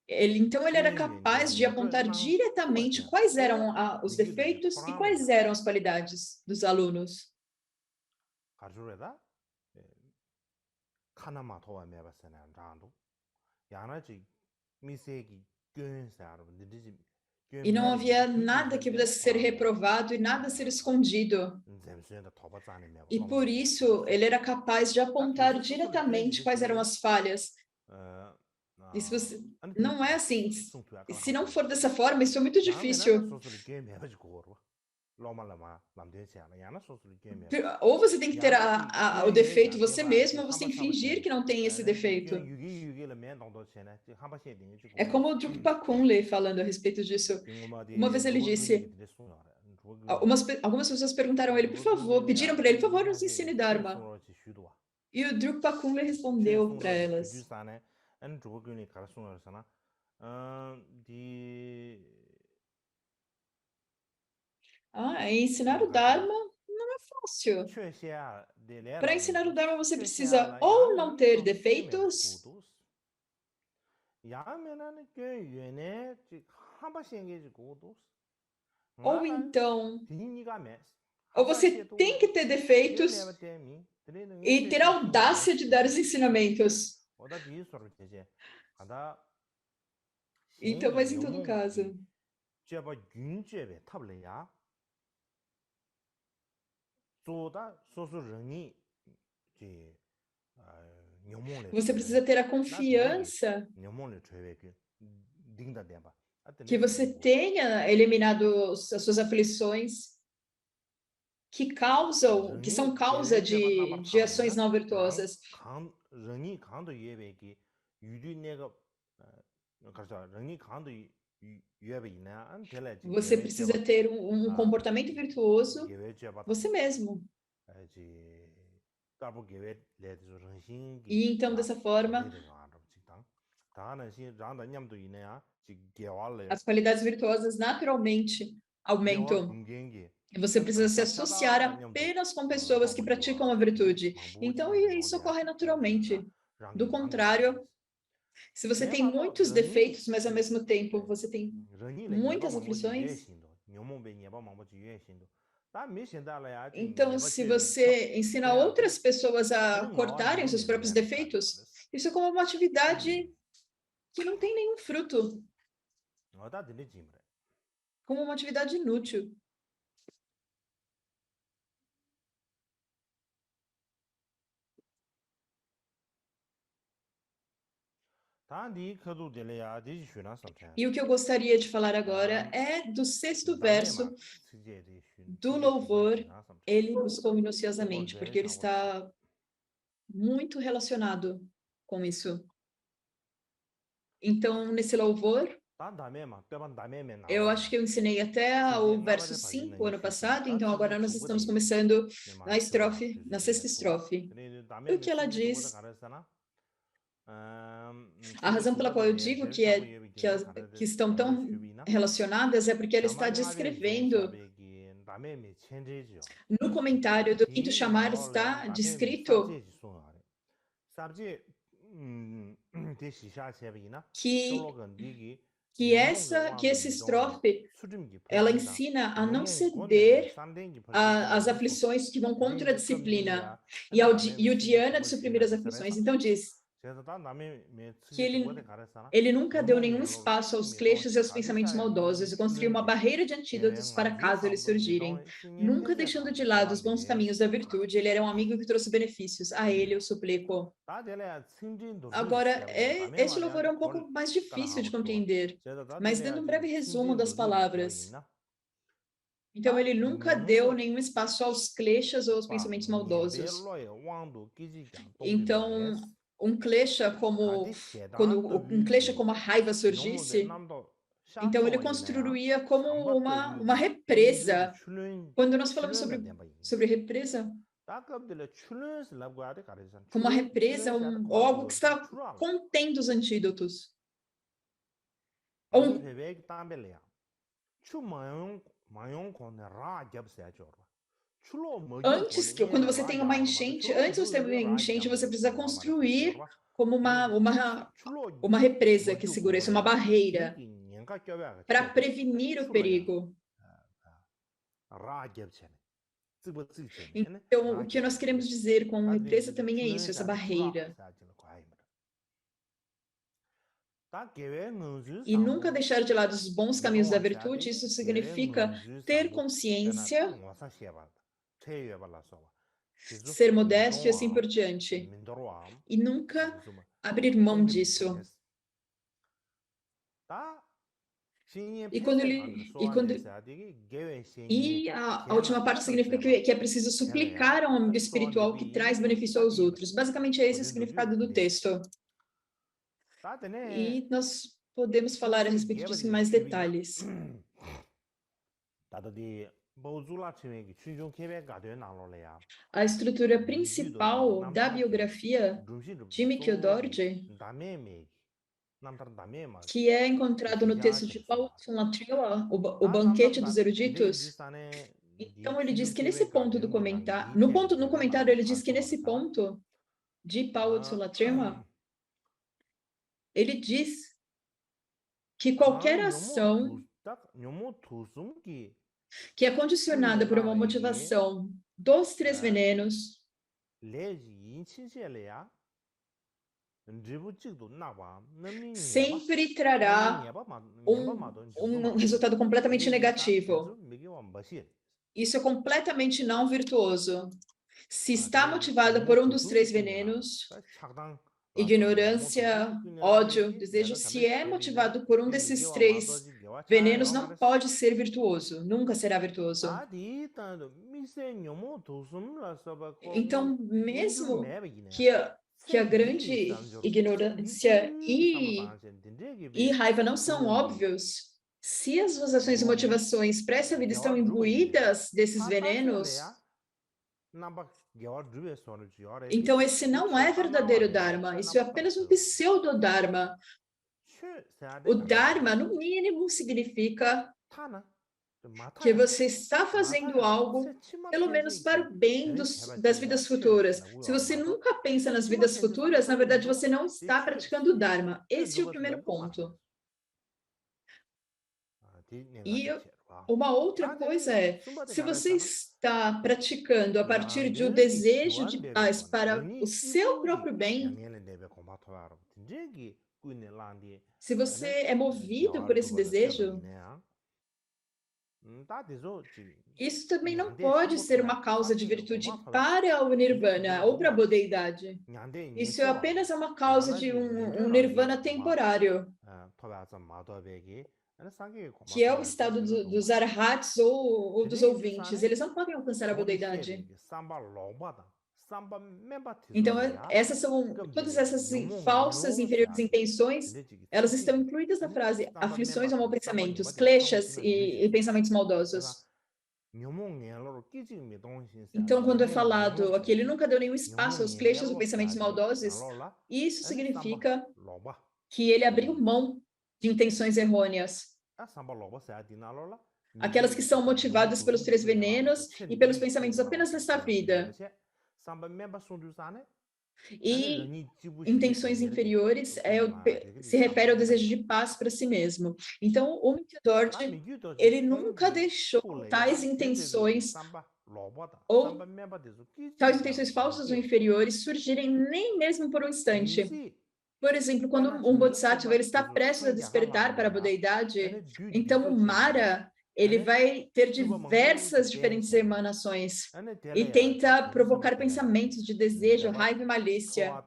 Então, ele era capaz de apontar diretamente quais eram os defeitos e quais eram as qualidades dos alunos. E não havia nada que pudesse ser reprovado e nada ser escondido. E por isso, ele era capaz de apontar diretamente quais eram as falhas. E se você... Não é assim. Se não for dessa forma, isso é muito difícil. Ou você tem que ter o defeito você mesmo, ou você tem que fingir que não tem esse defeito. É como o Drukpa Kunle falando a respeito disso. Uma vez ele disse... Algumas pessoas perguntaram a ele, por favor, pediram para ele, por favor, nos ensine Dharma. E o Drukpa Kunle respondeu para elas. Ensinar o Dharma não é fácil. Para ensinar o Dharma, você precisa ou não ter defeitos, ou então, ou você tem que ter defeitos e ter a audácia de dar os ensinamentos. Então, mas em todo caso... Você precisa ter a confiança que você tenha eliminado as suas aflições que são causa de ações não virtuosas. Você precisa ter um comportamento virtuoso você mesmo. E então, dessa forma, as qualidades virtuosas naturalmente aumentam. E você precisa se associar apenas com pessoas que praticam a virtude. Então, isso ocorre naturalmente. Do contrário, se você tem muitos defeitos, mas ao mesmo tempo você tem muitas aflições, então, se você ensina outras pessoas a cortarem os seus próprios defeitos, isso é como uma atividade que não tem nenhum fruto, como uma atividade inútil. E o que eu gostaria de falar agora é do 6º verso do louvor, ele buscou minuciosamente, porque ele está muito relacionado com isso. Então, nesse louvor, Eu acho que eu ensinei até o verso 5 ano passado, então agora nós estamos começando na sexta estrofe. E o que ela diz? A razão pela qual eu digo que estão tão relacionadas é porque ela está descrevendo, no comentário do quinto chamar está descrito que que essa estrofe ela ensina a não ceder às aflições que vão contra a disciplina e o Dhyana de suprimir as aflições. Então diz que ele nunca deu nenhum espaço aos kleshas e aos pensamentos maldosos e construiu uma barreira de antídotos para caso eles surgirem. Nunca deixando de lado os bons caminhos da virtude, ele era um amigo que trouxe benefícios. A ele eu suplico. Agora, este louvor é um pouco mais difícil de compreender, mas dando um breve resumo das palavras. Então, ele nunca deu nenhum espaço aos kleshas ou aos pensamentos maldosos. Então, um klesha como a raiva surgisse, então ele construía como uma represa. Quando nós falamos sobre represa, como uma represa, algo que está contendo os antídotos. Quando você tem uma enchente, antes de você ter uma enchente, você precisa construir como uma represa que segura isso, uma barreira, para prevenir o perigo. Então, o que nós queremos dizer com represa também é isso, essa barreira. E nunca deixar de lado os bons caminhos da virtude, isso significa ter consciência, ser modesto e assim por diante. E nunca abrir mão disso. E a última parte significa que é preciso suplicar a um amigo espiritual que traz benefício aos outros. Basicamente, é esse o significado do texto. E nós podemos falar a respeito disso em mais detalhes. A estrutura principal da biografia de Mikio Dorje, que é encontrado no texto de Paulo Tsunlatriwa, o Banquete dos Eruditos. Então ele diz que nesse ponto do comentário, no comentário ele diz que nesse ponto de Paulo Tsunlatriwa, ele diz que qualquer ação que é condicionada por uma motivação dos três venenos sempre trará um resultado completamente negativo. Isso é completamente não virtuoso. Se está motivada por um dos três venenos, ignorância, ódio, desejo, se é motivado por um desses três venenos, não pode ser virtuoso, nunca será virtuoso. Então, mesmo que a grande ignorância e raiva não são óbvios, se as suas ações e motivações para essa vida estão imbuídas desses venenos, então esse não é verdadeiro Dharma, isso é apenas um pseudo-Dharma. O Dharma, no mínimo, significa que você está fazendo algo, pelo menos para o bem das vidas futuras. Se você nunca pensa nas vidas futuras, na verdade, você não está praticando o Dharma. Esse é o primeiro ponto. E uma outra coisa é, se você está praticando a partir de um desejo de paz para o seu próprio bem, se você é movido por esse desejo, isso também não pode ser uma causa de virtude para o Nirvana ou para a Budeidade. Isso é apenas uma causa de um Nirvana temporário, que é o estado dos arhats ou dos ouvintes. Eles não podem alcançar a Budeidade. Então, todas essas falsas inferiores intenções, elas estão incluídas na frase aflições ou mal pensamentos, kleshas e pensamentos maldosos. Então, quando é falado aqui, ele nunca deu nenhum espaço aos kleshas ou pensamentos maldosos, isso significa que ele abriu mão de intenções errôneas, aquelas que são motivadas pelos três venenos e pelos pensamentos apenas desta vida. E intenções inferiores se refere ao desejo de paz para si mesmo. Então, o Mikidord, ele nunca deixou tais intenções ou tais intenções falsas ou inferiores surgirem nem mesmo por um instante. Por exemplo, quando um Bodhisattva ele está prestes a despertar para a budeidade, então o Mara ele vai ter diversas diferentes emanações e tenta provocar pensamentos de desejo, raiva e malícia.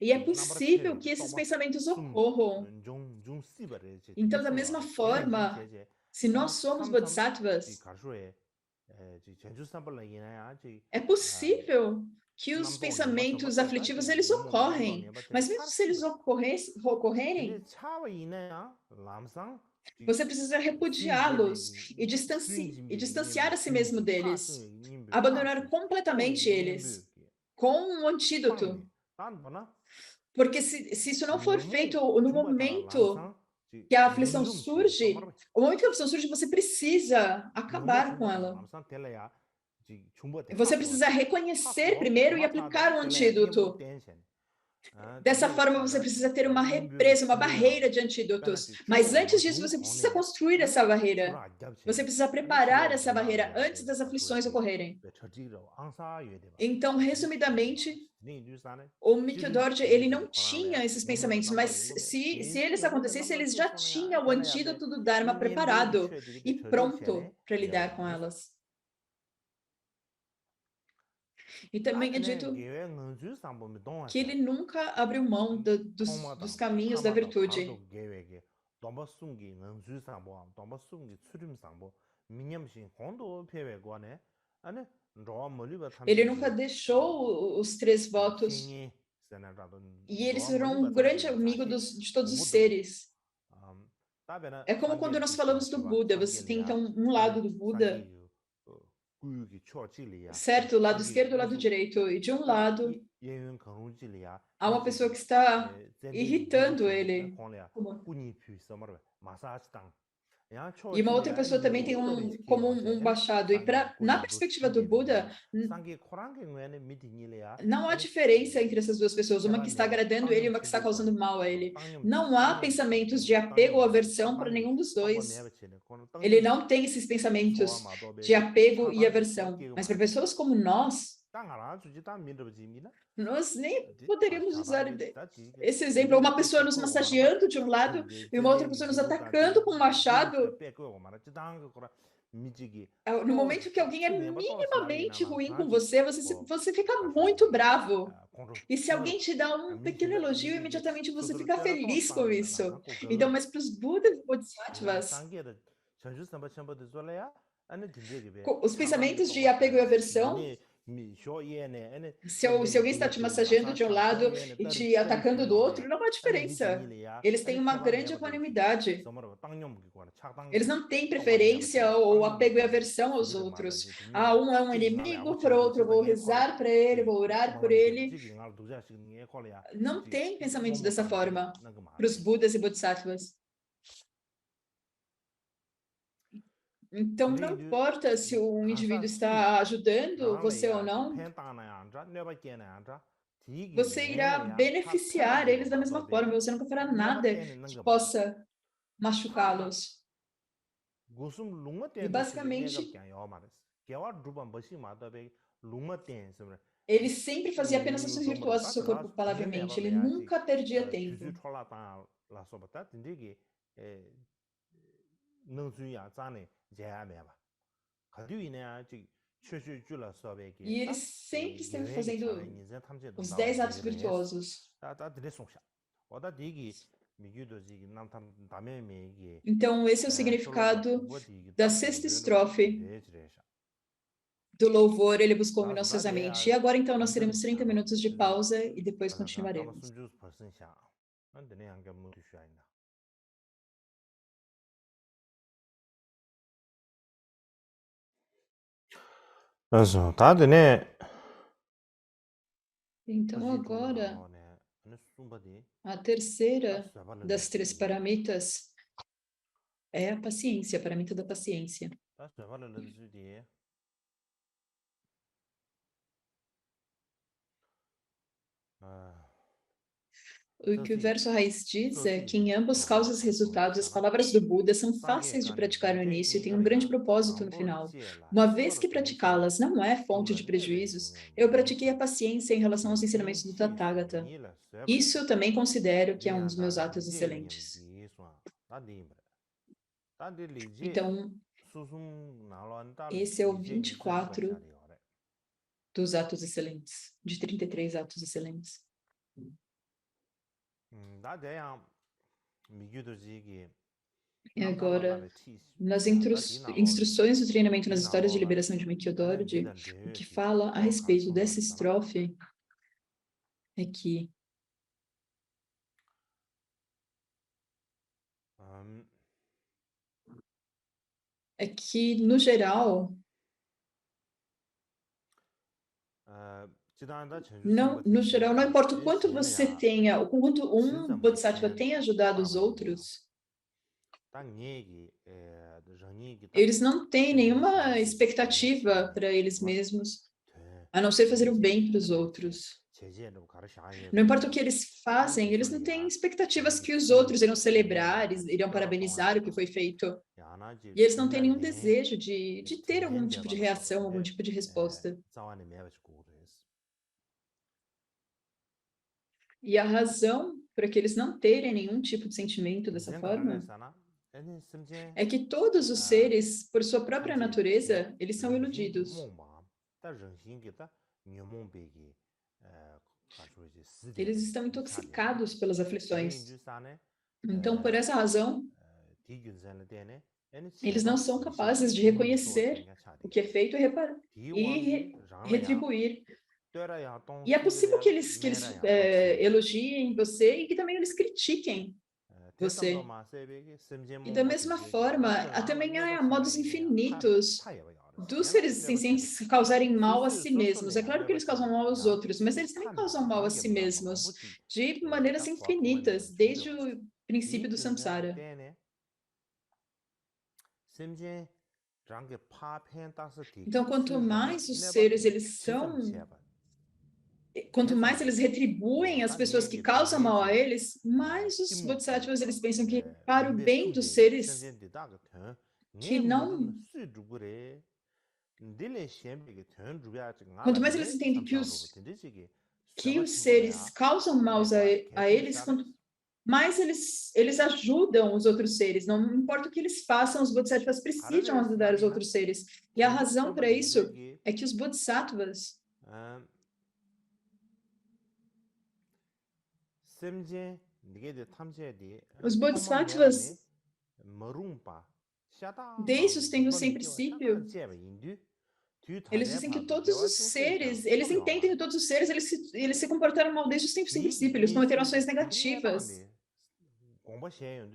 E é possível que esses pensamentos ocorram. Então, da mesma forma, se nós somos bodhisattvas, é possível que os pensamentos aflitivos eles ocorrem, mas mesmo se eles ocorrerem, você precisa repudiá-los e distanciar a si mesmo deles, abandonar completamente eles com um antídoto. Porque se isso não for feito no momento que a aflição surge, o momento que a aflição surge, você precisa acabar com ela. Você precisa reconhecer primeiro e aplicar um antídoto. Dessa forma, você precisa ter uma represa, uma barreira de antídotos. Mas antes disso, você precisa construir essa barreira. Você precisa preparar essa barreira antes das aflições ocorrerem. Então, resumidamente, o Mikidord, ele não tinha esses pensamentos, mas se eles acontecessem, eles já tinham o antídoto do Dharma preparado e pronto para lidar com elas. E também é dito que ele nunca abriu mão dos caminhos da virtude. Ele nunca deixou os três votos e ele se tornou um grande amigo de todos os seres. É como quando nós falamos do Buda, você tem então um lado do Buda, certo? O lado esquerdo e o lado direito, e de um lado há uma pessoa que está irritando ele. E uma outra pessoa também tem como um machado. E na perspectiva do Buda, não há diferença entre essas duas pessoas, uma que está agradando ele e uma que está causando mal a ele. Não há pensamentos de apego ou aversão para nenhum dos dois. Ele não tem esses pensamentos de apego e aversão. Mas para pessoas como nós nem poderíamos usar esse exemplo. Uma pessoa nos massageando de um lado e uma outra pessoa nos atacando com um machado. No momento que alguém é minimamente ruim com você, você fica muito bravo. E se alguém te dá um pequeno elogio, imediatamente você fica feliz com isso. Então, mas para os Budas e Bodhisattvas, os pensamentos de apego e aversão, se alguém está te massageando de um lado e te atacando do outro, não há diferença. Eles têm uma grande equanimidade. Eles não têm preferência ou apego e aversão aos outros. Um é um inimigo, para o outro eu vou rezar para ele, vou orar por ele. Não tem pensamentos dessa forma para os Budas e Bodhisattvas. Então, não importa se o indivíduo está ajudando você ou não, você irá beneficiar eles da mesma forma, você nunca fará nada que possa machucá-los. E, basicamente, ele sempre fazia apenas ações virtuosas no seu corpo, palavra e mente. Ele nunca perdia tempo. E ele sempre esteve fazendo os 10 atos virtuosos. Então, esse é o significado da sexta estrofe. do louvor, ele buscou minuciosamente. E agora, então, nós teremos 30 minutos de pausa e depois continuaremos. Então, agora, a terceira das três paramitas é a paciência, a paramita da paciência. O que o verso raiz diz é que em ambos causas e resultados, as palavras do Buda são fáceis de praticar no início e têm um grande propósito no final. Uma vez que praticá-las não é fonte de prejuízos, eu pratiquei a paciência em relação aos ensinamentos do Tathagata. Isso eu também considero que é um dos meus atos excelentes. Então, esse é o 24 dos atos excelentes, de 33 atos excelentes. E agora, nas instruções do treinamento nas histórias de liberação de Mikyo Dorji, o que fala a respeito dessa estrofe é que no geral, não importa o quanto você tenha, o quanto um Bodhisattva tenha ajudado os outros, eles não têm nenhuma expectativa para eles mesmos, a não ser fazer o bem para os outros. Não importa o que eles fazem, eles não têm expectativas que os outros irão celebrar, irão parabenizar o que foi feito. E eles não têm nenhum desejo de ter algum tipo de reação, algum tipo de resposta. E a razão para que eles não terem nenhum tipo de sentimento dessa forma é que todos os seres, por sua própria natureza, eles são iludidos. Eles estão intoxicados pelas aflições. Então, por essa razão, eles não são capazes de reconhecer o que é feito e retribuir. E é possível que eles elogiem você e que também eles critiquem você. E da mesma forma, também há modos infinitos dos seres sencientes causarem mal a si mesmos. É claro que eles causam mal aos outros, mas eles também causam mal a si mesmos de maneiras infinitas, desde o princípio do samsara. Então, quanto mais os seres quanto mais eles retribuem as pessoas que causam mal a eles, mais os bodhisattvas eles pensam que para o bem dos seres que não... Quanto mais eles entendem que os seres causam mal a eles, quanto mais eles ajudam os outros seres. Não importa o que eles façam, os bodhisattvas precisam ajudar os outros seres. E a razão para isso é que os bodhisattvas desde os tempos sem princípio, eles dizem que todos os seres, eles entendem que todos os seres, eles se comportaram mal desde os tempos sem princípio, eles cometeram ações negativas.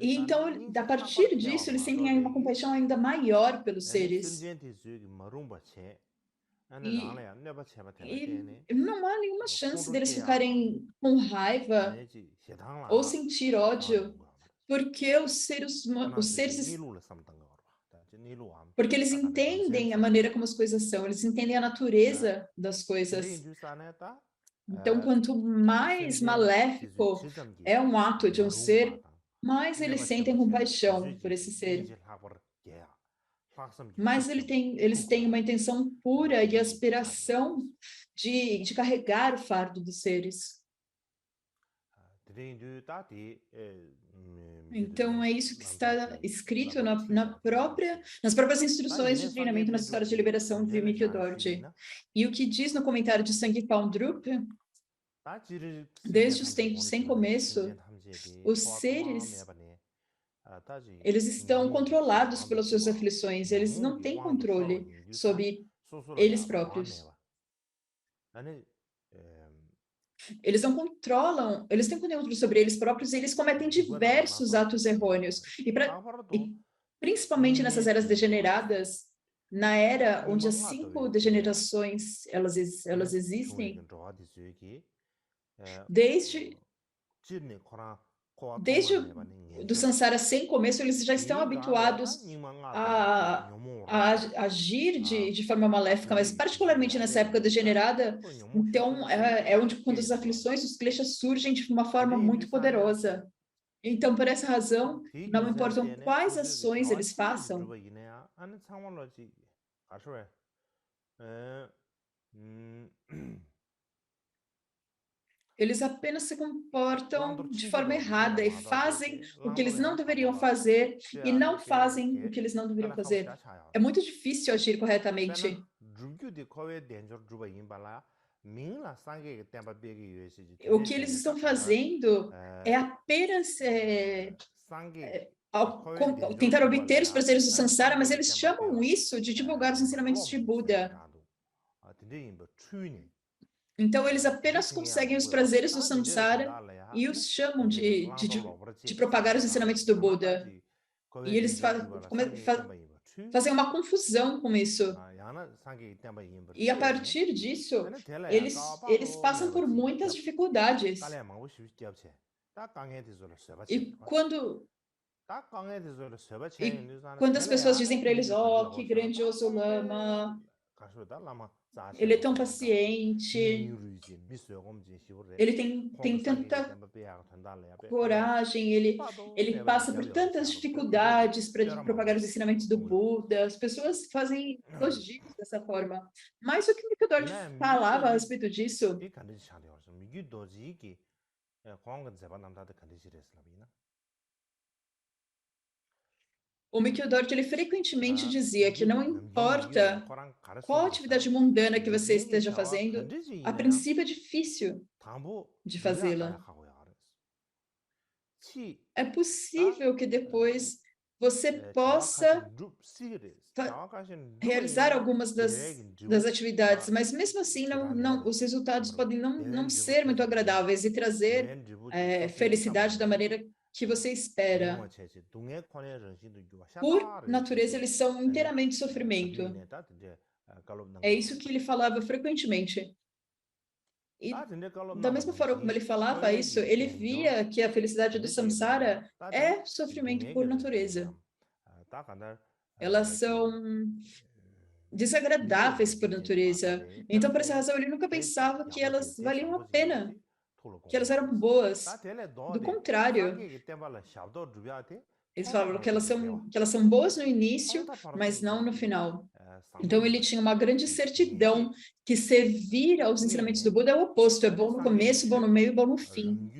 E então, a partir disso, eles sentem uma compaixão ainda maior pelos seres. E não há nenhuma chance deles ficarem com raiva ou sentir ódio, porque porque eles entendem a maneira como as coisas são, eles entendem a natureza das coisas. Então, quanto mais maléfico é um ato de um ser, mais eles sentem compaixão por esse ser. Mas eles têm uma intenção pura e aspiração de carregar o fardo dos seres. Então, é isso que está escrito nas próprias instruções de treinamento nas histórias de liberação de Mikyo Dorji. E o que diz no comentário de Sangye Drup, desde os tempos sem começo, os seres, eles estão controlados pelas suas aflições, eles não têm controle sobre eles próprios. Eles não controlam, eles têm controle sobre eles próprios e eles cometem diversos atos errôneos. E principalmente nessas eras degeneradas, na era onde as 5 degenerações elas existem, desde do Sansara sem começo, eles já estão habituados a agir de forma maléfica, mas particularmente nessa época degenerada, então é onde, quando as aflições, os kleshas surgem de uma forma muito poderosa. Então, por essa razão, não importam quais ações eles façam, eles apenas se comportam de forma errada e fazem o que eles não deveriam fazer e não fazem o que eles não deveriam fazer. É muito difícil agir corretamente. O que eles estão fazendo é apenas tentar obter os prazeres do Sansara, mas eles chamam isso de divulgar os ensinamentos de Buda. Então, eles apenas conseguem os prazeres do Sansara e os chamam de propagar os ensinamentos do Buda. E eles fazem uma confusão com isso. E a partir disso, eles passam por muitas dificuldades. E quando as pessoas dizem para eles, oh, que grandioso Lama, ele é tão paciente, ele tem tanta coragem, ele passa por tantas dificuldades para propagar os ensinamentos do Buda. As pessoas fazem elogios dessa forma. Mas o que o Mikudor falava a respeito disso? O Mikudor, ele frequentemente dizia que não importa qual atividade mundana que você esteja fazendo, a princípio é difícil de fazê-la. É possível que depois você possa realizar algumas das atividades, mas mesmo assim os resultados podem não ser muito agradáveis e trazer felicidade da maneira que você espera. Por natureza, eles são inteiramente sofrimento. É isso que ele falava frequentemente. E da mesma forma como ele falava isso, ele via que a felicidade do samsara é sofrimento por natureza. Elas são desagradáveis por natureza. Então, por essa razão, ele nunca pensava que elas valiam a pena, que elas eram boas. Do contrário, eles falavam que elas são boas no início, mas não no final. Então, ele tinha uma grande certidão que servir aos ensinamentos do Buda é o oposto, é bom no começo, bom no meio e bom no fim.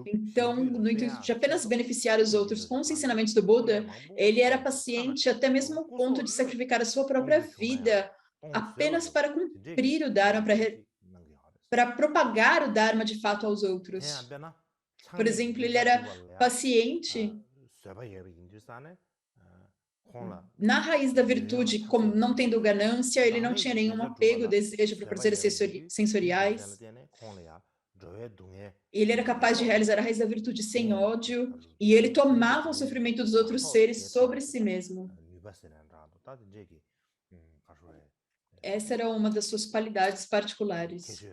Então, no intuito de apenas beneficiar os outros com os ensinamentos do Buda, ele era paciente até mesmo ao ponto de sacrificar a sua própria vida apenas para cumprir o Dharma, para propagar o Dharma de fato aos outros. Por exemplo, ele era paciente na raiz da virtude, como não tendo ganância, ele não tinha nenhum apego, desejo por prazeres sensoriais. Ele era capaz de realizar a raiz da virtude sem ódio, e ele tomava o sofrimento dos outros seres sobre si mesmo. Essa era uma das suas qualidades particulares.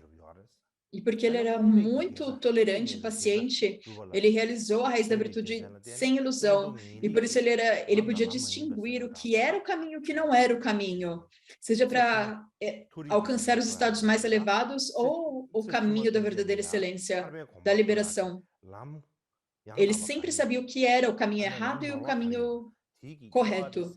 E porque ele era muito tolerante e paciente, ele realizou a raiz da virtude sem ilusão. E por isso ele podia distinguir o que era o caminho e o que não era o caminho. Seja para alcançar os estados mais elevados ou o caminho da verdadeira excelência, da liberação. Ele sempre sabia o que era o caminho errado e o caminho correto.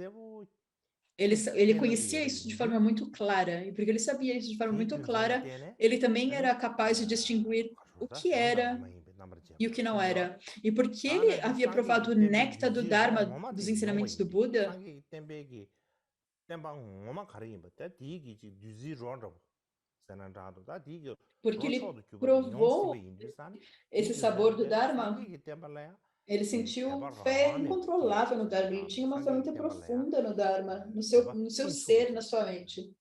Ele conhecia isso de forma muito clara, e porque ele sabia isso de forma muito clara, ele também era capaz de distinguir o que era e o que não era. E porque ele havia provado o néctar do Dharma, dos ensinamentos do Buda, porque ele provou esse sabor do Dharma, ele sentiu fé incontrolável no Dharma, ele tinha uma fé muito profunda no Dharma, no seu ser, na sua mente.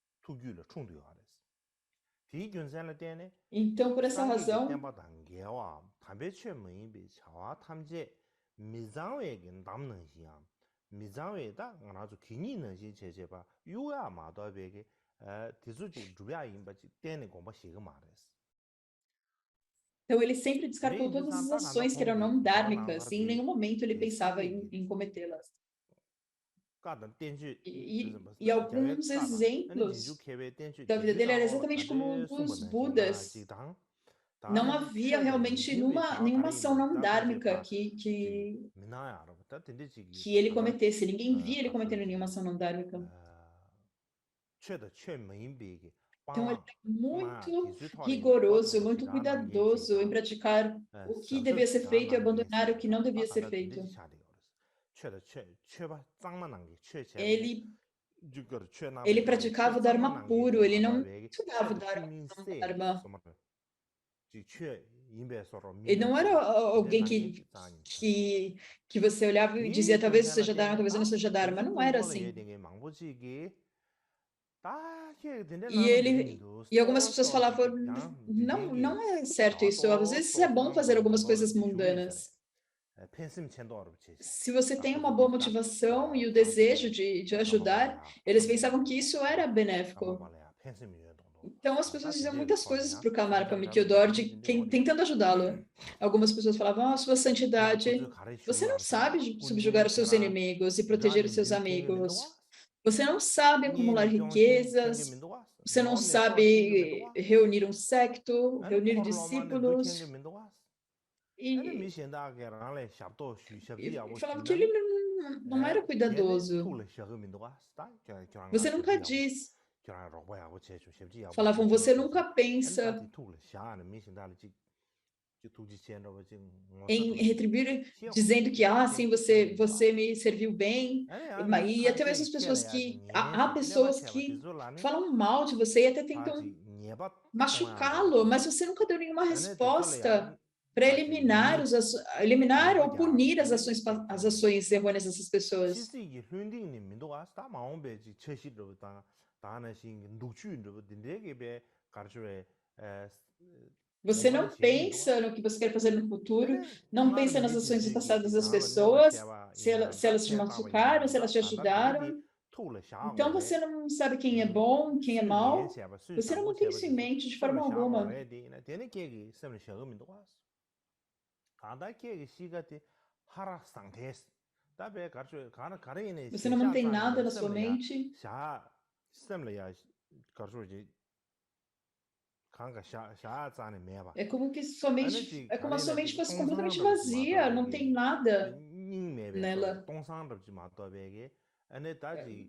Então, por essa razão, então ele sempre descartou todas as ações que eram não dármicas, e em nenhum momento ele pensava em cometê-las. E alguns exemplos da vida dele era exatamente como os Budas. Não havia realmente nenhuma ação não dármica que ele cometesse. Ninguém via ele cometendo nenhuma ação não dármica. Então, ele é muito rigoroso, muito cuidadoso em praticar o que devia ser feito e abandonar o que não devia ser feito. Ele praticava o Dharma puro, ele não estudava o Dharma. Ele não era alguém que você olhava e dizia, talvez seja Dharma, talvez não seja Dharma. Não era assim. E algumas pessoas falavam, não é certo isso. Às vezes é bom fazer algumas coisas mundanas. Se você tem uma boa motivação e o desejo de ajudar, eles pensavam que isso era benéfico. Então, as pessoas diziam muitas coisas para o Karmapa Mikkyodorji, tentando ajudá-lo. Algumas pessoas falavam, Sua Santidade, você não sabe subjugar os seus inimigos e proteger os seus amigos. Você não sabe acumular riquezas, você não sabe reunir um secto, reunir discípulos. E falava que ele não era cuidadoso. Você nunca diz. Falavam, você nunca pensa em retribuir, dizendo que, sim, você me serviu bem. E até mesmo as pessoas que... Há pessoas que falam mal de você e até tentam machucá-lo, mas você nunca deu nenhuma resposta para eliminar ou punir as ações errôneas dessas pessoas. Você não pensa no que você quer fazer no futuro, não pensa nas ações passadas das pessoas, se elas te machucaram, se elas te ajudaram. Então, você não sabe quem é bom, quem é mau. Você não mantém isso em mente de forma alguma. Você não mantém nada na sua mente. É como a sua mente fosse completamente vazia, não tem nada nela.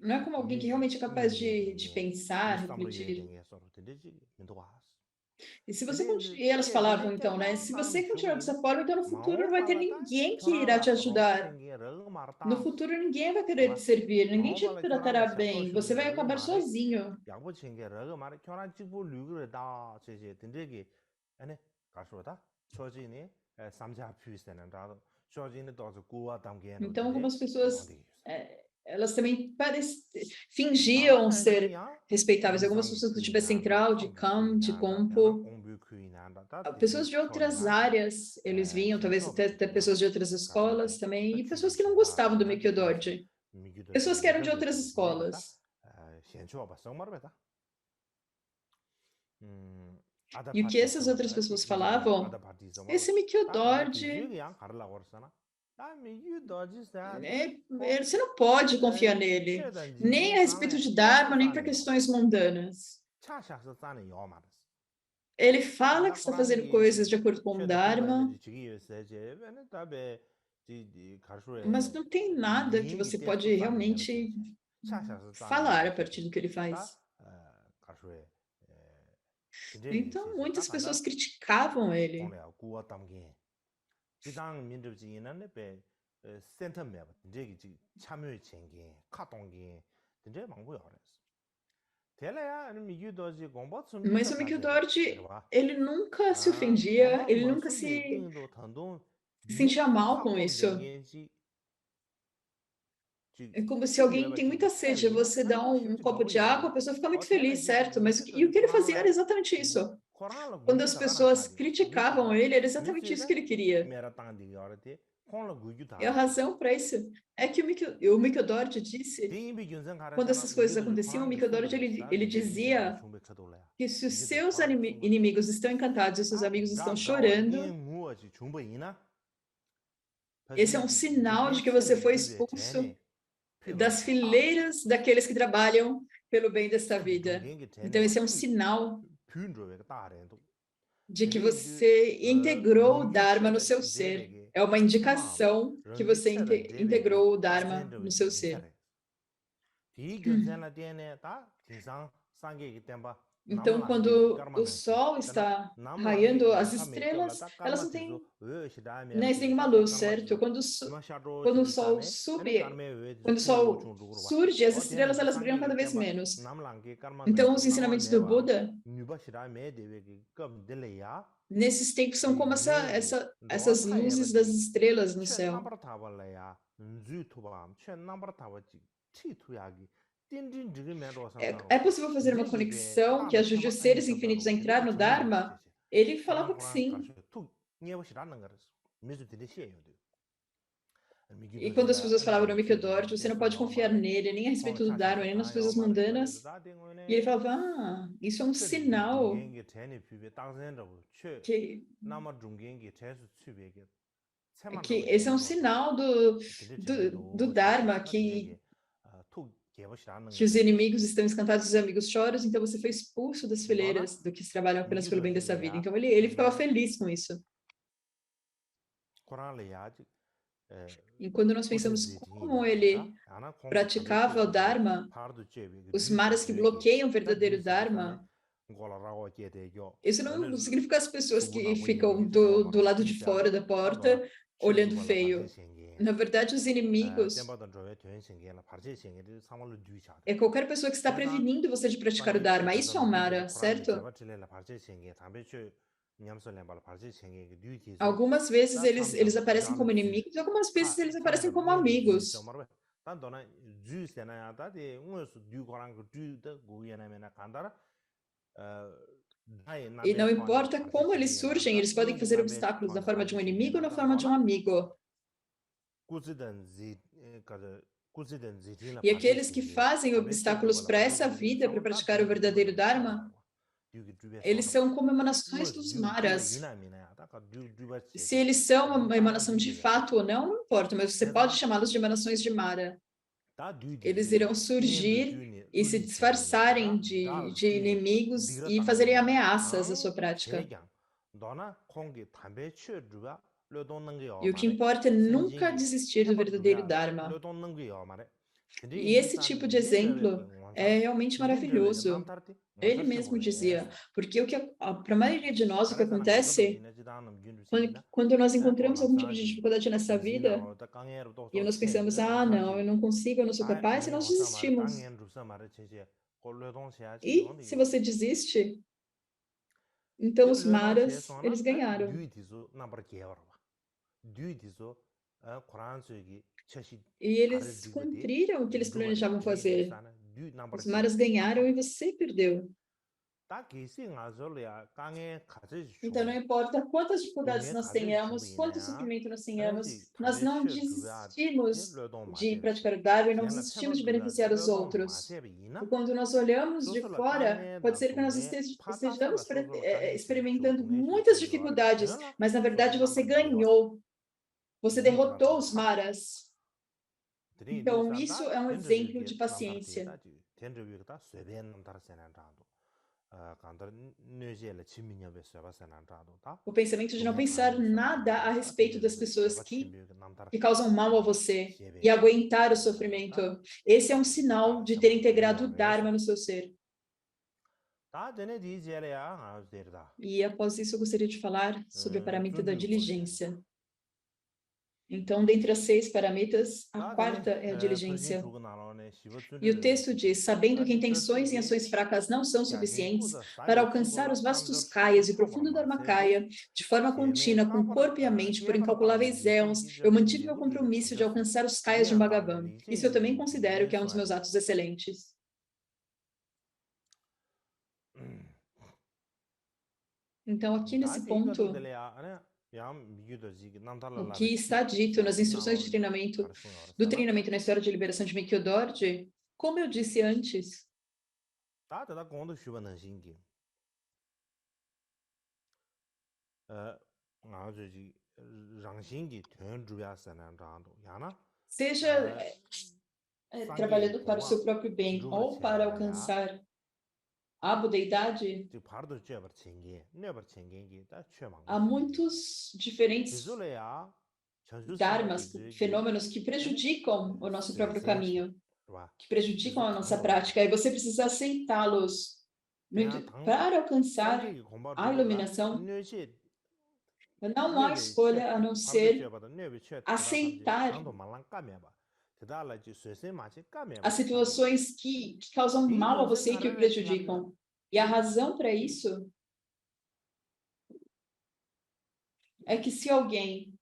Não é como alguém que realmente é capaz de pensar, refletir. E elas falavam, então, né? Se você continuar dessa forma, então no futuro não vai ter ninguém que irá te ajudar. No futuro ninguém vai querer te servir, ninguém te tratará bem, você vai acabar sozinho. Então, algumas pessoas, elas também fingiam ser respeitáveis. Algumas pessoas do Tibete Central, de Kham, de Khampo, pessoas de outras áreas, eles vinham, talvez até pessoas de outras escolas também, e pessoas que não gostavam do Mikkyö Dorji. Pessoas que eram de outras escolas. E o que essas outras pessoas falavam? Esse Mikkyö Dorji, você não pode confiar nele, nem a respeito de Dharma, nem para questões mundanas. Ele fala que está fazendo coisas de acordo com o Dharma, mas não tem nada que você pode realmente falar a partir do que ele faz. Então, muitas pessoas criticavam ele. Mas o Mikkyö Dorji, ele nunca se ofendia, ele nunca se sentia mal com isso. É como se alguém tem muita sede, você dá um copo de água, a pessoa fica muito feliz, certo? Mas e o que ele fazia era exatamente isso. Quando as pessoas criticavam ele, era exatamente isso que ele queria. E a razão para isso é que o Mikio Dorje disse, quando essas coisas aconteciam, o Mikio Dorje, ele dizia que se os seus inimigos estão encantados e seus amigos estão chorando, esse é um sinal de que você foi expulso das fileiras daqueles que trabalham pelo bem desta vida. Então, esse é um sinal de que você integrou o Dharma no seu ser. É uma indicação que você integrou o Dharma no seu ser. Então, quando o sol está raiando, as estrelas, elas não têm nenhuma luz, certo? Quando o sol sube, quando o sol surge, as estrelas elas brilham cada vez menos. Então, os ensinamentos do Buda, nesses tempos, são como essas luzes das estrelas no céu. É possível fazer uma conexão que ajude os seres infinitos a entrar no Dharma? Ele falava que sim. E quando as pessoas falavam no Mikio Dorje, você não pode confiar nele, nem a respeito do Dharma, nem nas coisas mundanas. E ele falava, isso é um sinal que esse é um sinal do Dharma, que os inimigos estão escantados, os amigos choram, então você foi expulso das fileiras do que trabalham apenas pelo bem dessa vida. Então ele ficava feliz com isso. E quando nós pensamos como ele praticava o Dharma, os maras que bloqueiam o verdadeiro Dharma, isso não significa as pessoas que ficam do lado de fora da porta olhando feio. Na verdade, os inimigos é qualquer pessoa que está prevenindo você de praticar o Dharma. Isso é um Mara, certo? Algumas vezes eles aparecem como inimigos, e algumas vezes eles aparecem como amigos. E não importa como eles surgem, eles podem fazer obstáculos na forma de um inimigo ou na forma de um amigo. E aqueles que fazem obstáculos para essa vida, para praticar o verdadeiro Dharma, eles são como emanações dos maras. Se eles são uma emanação de fato ou não, não importa, mas você pode chamá-los de emanações de Mara. Eles irão surgir e se disfarçarem de inimigos e fazerem ameaças à sua prática. E o que importa é nunca desistir do verdadeiro Dharma. E esse tipo de exemplo é realmente maravilhoso. Ele mesmo dizia, porque para a maioria de nós, o que acontece, quando nós encontramos algum tipo de dificuldade nessa vida, e nós pensamos, não, eu não consigo, eu não sou capaz, e nós desistimos. E se você desiste, então os maras, eles ganharam. E eles cumpriram o que eles planejavam fazer. Os maras ganharam e você perdeu. Então, não importa quantas dificuldades nós tenhamos, quanto sofrimento nós tenhamos, nós não desistimos de praticar o Dharma e não desistimos de beneficiar os outros. E quando nós olhamos de fora, pode ser que nós estejamos experimentando muitas dificuldades, mas na verdade você ganhou, você derrotou os maras. Então, isso é um exemplo de paciência. O pensamento de não pensar nada a respeito das pessoas que causam mal a você e aguentar o sofrimento. Esse é um sinal de ter integrado o Dharma no seu ser. E após isso, eu gostaria de falar sobre a paramita da diligência. Então, dentre as 6 paramitas, a quarta é a diligência. E o texto diz: sabendo que intenções e ações fracas não são suficientes para alcançar os vastos kayas e o profundo dharmakaya, de forma contínua, com o corpo e a mente, por incalculáveis éons, eu mantive meu compromisso de alcançar os kayas de Bhagavan. Isso eu também considero que é um dos meus atos excelentes. Então, aqui nesse ponto, o que está dito nas instruções de treinamento, do treinamento na história de liberação de Mikyo Dorje, como eu disse antes, seja trabalhando para o seu próprio bem ou para alcançar a budeidade, há muitos diferentes dharmas, fenômenos que prejudicam o nosso próprio caminho, que prejudicam a nossa prática, e você precisa aceitá-los. Para alcançar a iluminação, não há escolha a não ser aceitar as situações que causam mal a você e que o prejudicam. E a razão para isso é que se alguém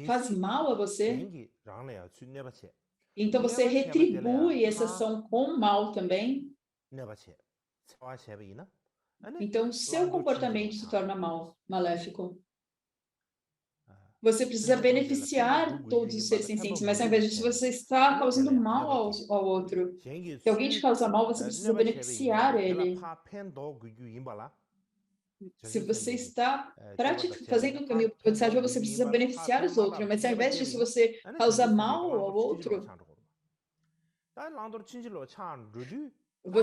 faz mal a você, então você retribui essa ação com mal também. Então, seu comportamento se torna maléfico. Você precisa beneficiar todos os seres sencientes, mas ao invés disso, você está causando mal ao outro. Se alguém te causa mal, você precisa beneficiar ele. Se você está fazendo o caminho bodhisattva, você precisa beneficiar os outros, mas se ao invés disso você causa mal ao outro,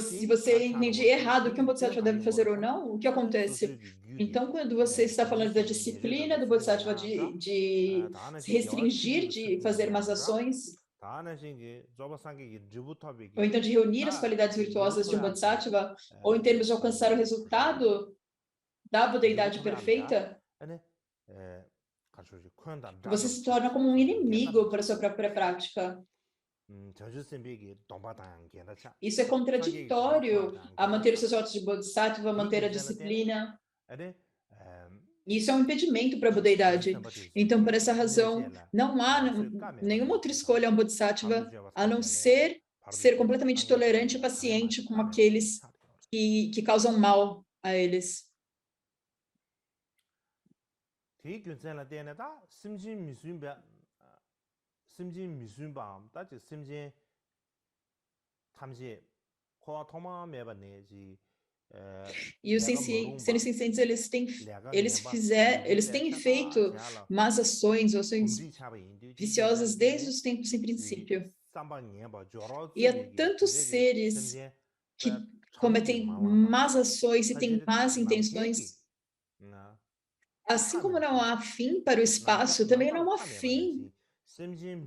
se você entende errado o que um bodhisattva deve fazer ou não, o que acontece? Então, quando você está falando da disciplina do bodhisattva de se restringir de fazer más ações, ou então de reunir as qualidades virtuosas de um bodhisattva, ou em termos de alcançar o resultado da budeidade perfeita, você se torna como um inimigo para a sua própria prática. Isso é contraditório a manter os seus atos de bodhisattva, manter a disciplina. Isso é um impedimento para a budeidade. Então, por essa razão, não há nenhuma outra escolha a um bodhisattva a não ser completamente tolerante e paciente com aqueles que causam mal a eles. E os seres sencientes, eles têm feito más ações, ou ações viciosas desde os tempos sem princípio. E há tantos seres que cometem más ações e têm más intenções. Assim como não há fim para o espaço, também não há fim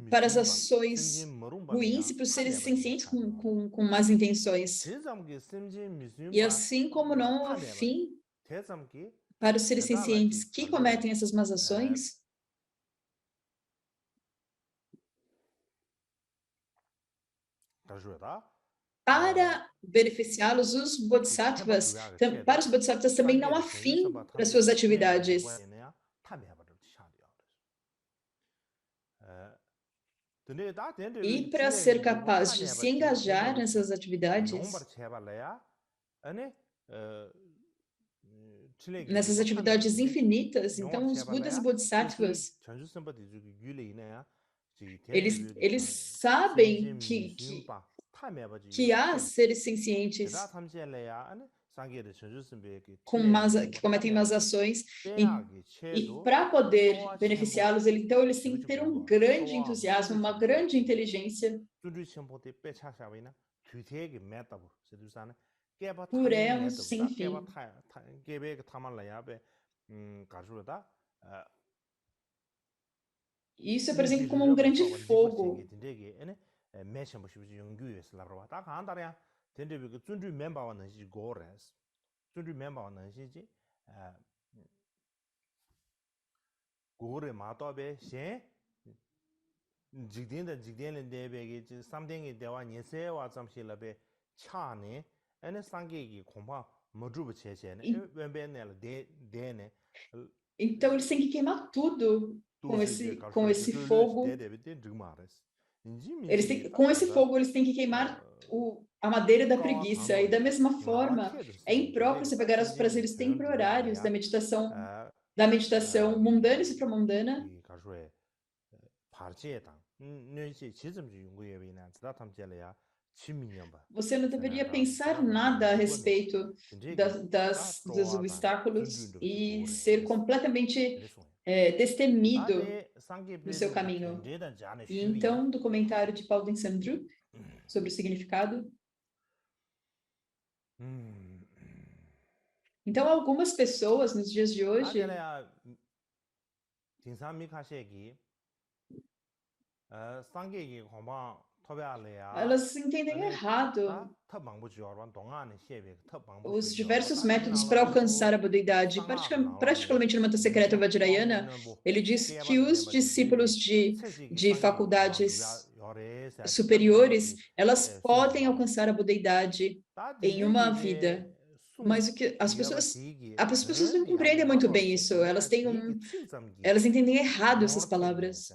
para as ações ruins e para os seres sencientes com más intenções. E assim como não há fim para os seres sencientes que cometem essas más ações, para beneficiá-los, para os bodhisattvas também não há fim para suas atividades. E para ser capaz de se engajar nessas atividades, infinitas, então os Budas e Bodhisattvas, eles sabem que há seres sencientes que cometem más ações, e para poder beneficiá-los, então eles têm que ter um grande entusiasmo, uma grande inteligência, por éons sem fim. Isso é, por exemplo, como um grande fogo. Então eles têm que queimar tudo com esse fogo. Com esse fogo eles têm que queimar a madeira da preguiça. E da mesma forma, é impróprio você pegar os prazeres temporários da meditação mundana e supramundana. Você não deveria pensar nada a respeito dos obstáculos e ser completamente destemido no seu caminho. E então, do comentário de Paul Sandru sobre o significado. Então, algumas pessoas nos dias de hoje elas entendem errado os diversos métodos para alcançar a budeidade. Particularmente no Mantra Secreto Vajrayana, ele diz que os discípulos de faculdades superiores, elas podem alcançar a budeidade em uma vida. Mas o que as pessoas não compreendem muito bem isso. Elas entendem errado essas palavras.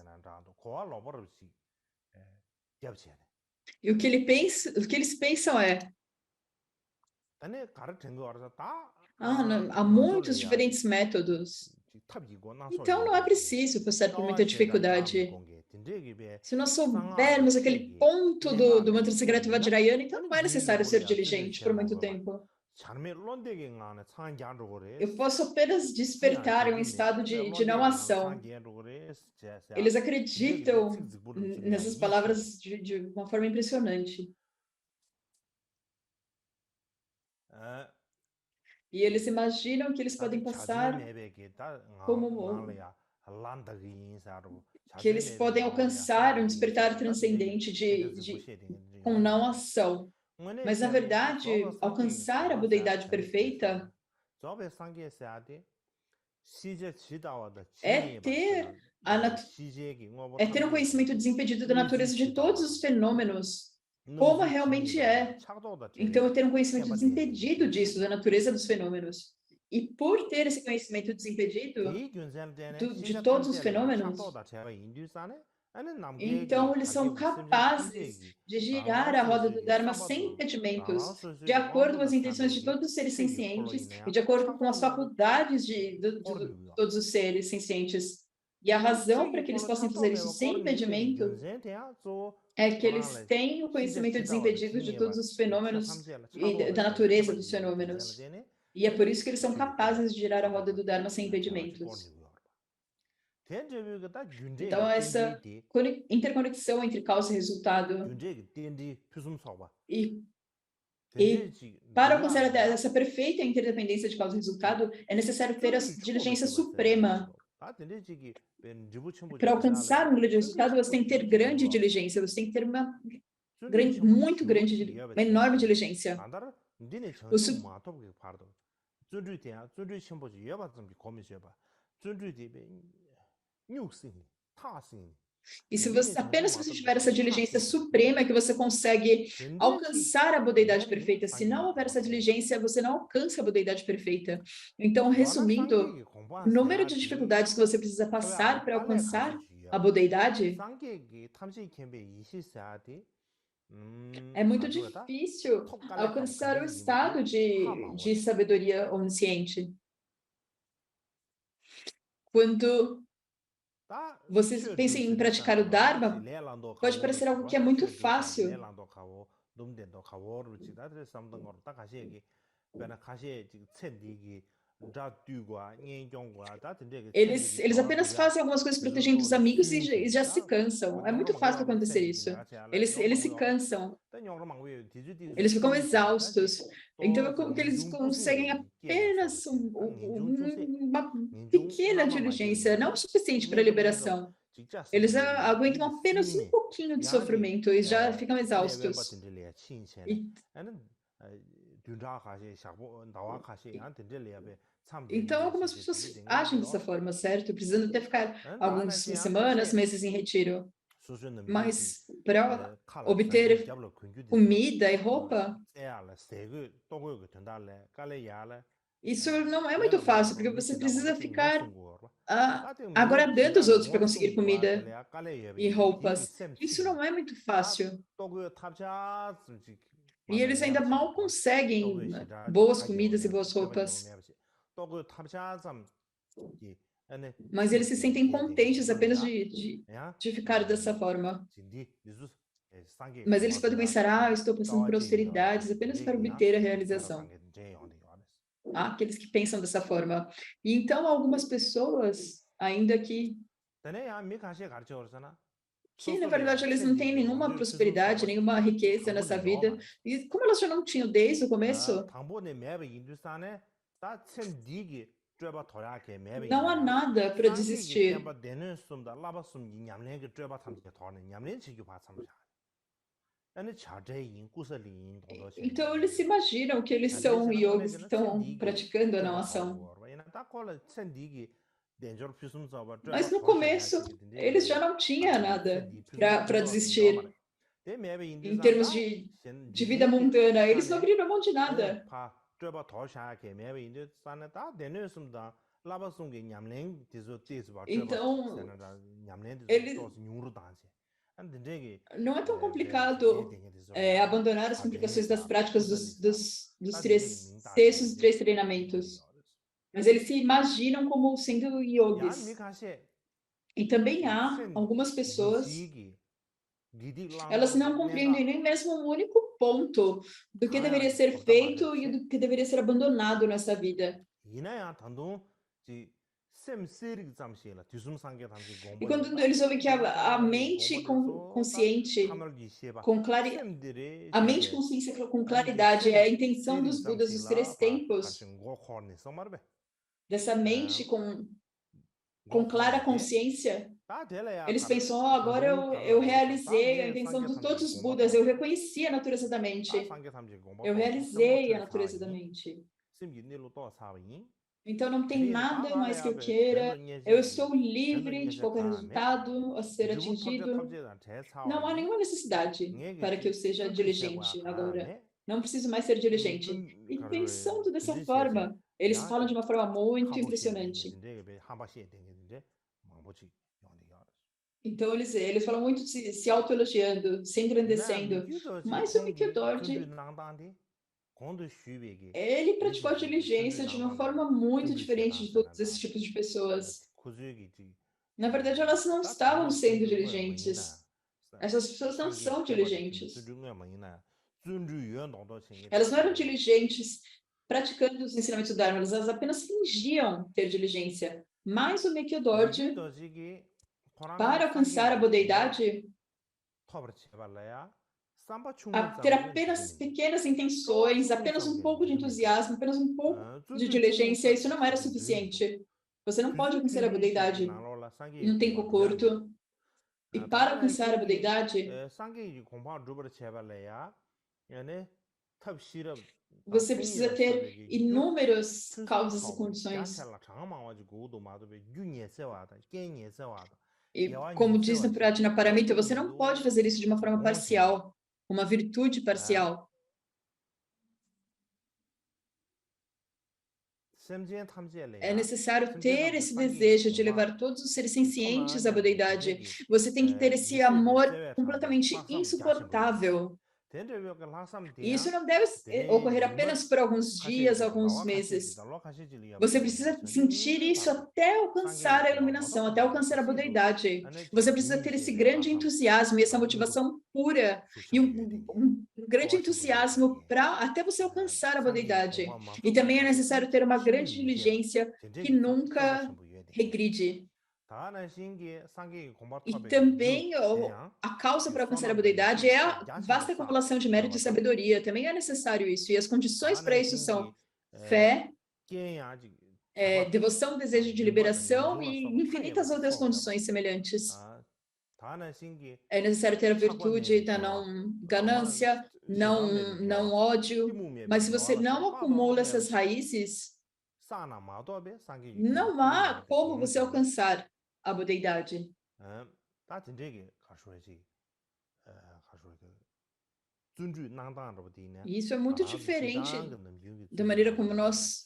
E o que eles pensam é: há muitos diferentes métodos. Então não é preciso passar por muita dificuldade. Se nós soubermos aquele ponto do Mantra Secreto Vajrayana, então não é necessário ser diligente por muito tempo. Eu posso apenas despertar em um estado de não ação. Eles acreditam nessas palavras de uma forma impressionante. E eles imaginam que eles podem passar que eles podem alcançar um despertar transcendente com não ação. Mas, na verdade, alcançar a budeidade perfeita é ter um conhecimento desimpedido da natureza de todos os fenômenos, como realmente é. Então, ter um conhecimento desimpedido disso, da natureza dos fenômenos. E por ter esse conhecimento desimpedido de todos os fenômenos, então eles são capazes de girar a roda do Dharma sem impedimentos, de acordo com as intenções de todos os seres sencientes e de acordo com as faculdades de todos os seres sencientes. E a razão para que eles possam fazer isso sem impedimento é que eles têm o conhecimento desimpedido de todos os fenômenos e da natureza dos fenômenos. E é por isso que eles são capazes de girar a roda do Dharma sem impedimentos. Então, essa interconexão entre causa e resultado e para alcançar essa perfeita interdependência de causa e resultado, é necessário ter a diligência suprema. Para alcançar um grande resultado, você tem que ter grande diligência, você tem que ter uma enorme diligência. E se apenas se você tiver essa diligência suprema, é que você consegue alcançar a budeidade perfeita. Se não houver essa diligência, você não alcança a budeidade perfeita. Então, resumindo, o número de dificuldades que você precisa passar para alcançar a budeidade é muito difícil alcançar o estado de sabedoria onisciente. Quando você pensa em praticar o Dharma, pode parecer algo que é muito fácil. Eles apenas fazem algumas coisas protegendo os amigos e já se cansam. É muito fácil acontecer isso. Eles se cansam. Eles ficam exaustos. Então, como que eles conseguem apenas uma pequena diligência, não o suficiente para a liberação. Eles aguentam apenas um pouquinho de sofrimento e já ficam exaustos. Então, algumas pessoas agem dessa forma, certo? Precisando até ficar algumas semanas, meses em retiro. Mas para obter comida e roupa, isso não é muito fácil, porque você precisa ficar agradando os outros para conseguir comida e roupas. Isso não é muito fácil. E eles ainda mal conseguem boas comidas e boas roupas. Mas eles se sentem contentes apenas de ficar dessa forma. Mas eles podem pensar, eu estou passando por austeridades apenas para obter a realização. Há aqueles que pensam dessa forma. E então, algumas pessoas, ainda que na verdade eles não têm nenhuma prosperidade, nenhuma riqueza nessa vida. E como elas já não tinham desde o começo, não há nada para desistir. Então eles se imaginam que eles são yogis que estão praticando a não ação. Mas no começo, eles já não tinham nada para desistir. Em termos de vida mundana, eles não abriram mão de nada. Então, não é tão complicado abandonar as complicações das práticas dos três textos e três treinamentos. Mas eles se imaginam como sendo yogis. E também há algumas pessoas, elas não compreendem nem mesmo um único ponto do que deveria ser feito e do que deveria ser abandonado nessa vida. E quando eles ouvem que a mente consciente, a mente consciência com claridade é a intenção dos Budas dos três tempos, dessa mente com clara consciência, eles pensam, oh, agora eu realizei a intenção de todos os Budas, eu reconheci a natureza da mente, eu realizei a natureza da mente. Então não tem nada mais que eu queira, eu estou livre de qualquer resultado a ser atingido. Não há nenhuma necessidade para que eu seja diligente agora. Não preciso mais ser diligente. E pensando dessa forma, eles falam de uma forma muito impressionante. Então eles falam muito se autoelogiando, se engrandecendo. Mas o Mikio Dorji, ele praticou a diligência de uma forma muito diferente de todos esses tipos de pessoas. Na verdade, elas não estavam sendo diligentes. Essas pessoas não são diligentes. Elas não eram diligentes praticando os ensinamentos do Dharma, elas apenas fingiam ter diligência. Mas o Mikio Dorji, para alcançar a budeidade, ter apenas pequenas intenções, apenas um pouco de entusiasmo, apenas um pouco de diligência, isso não era suficiente. Você não pode alcançar a budeidade num tempo curto. E para alcançar a budeidade, você precisa ter inúmeras causas e condições. E como diz no Prajna Paramita, você não pode fazer isso de uma forma parcial, uma virtude parcial. É necessário ter esse desejo de levar todos os seres sencientes à budeidade. Você tem que ter esse amor completamente insuportável. E isso não deve ocorrer apenas por alguns dias, alguns meses. Você precisa sentir isso até alcançar a iluminação, até alcançar a budeidade. Você precisa ter esse grande entusiasmo e essa motivação pura e um grande entusiasmo para até você alcançar a budeidade. E também é necessário ter uma grande diligência que nunca regride. E também a causa para alcançar a budeidade é a vasta acumulação de mérito e sabedoria. Também é necessário isso. E as condições para isso são fé, devoção, desejo de liberação e infinitas outras condições semelhantes. É necessário ter a virtude da não ganância, não ódio. Mas se você não acumula essas raízes, não há como você alcançar a budeidade. E isso é muito diferente da maneira como nós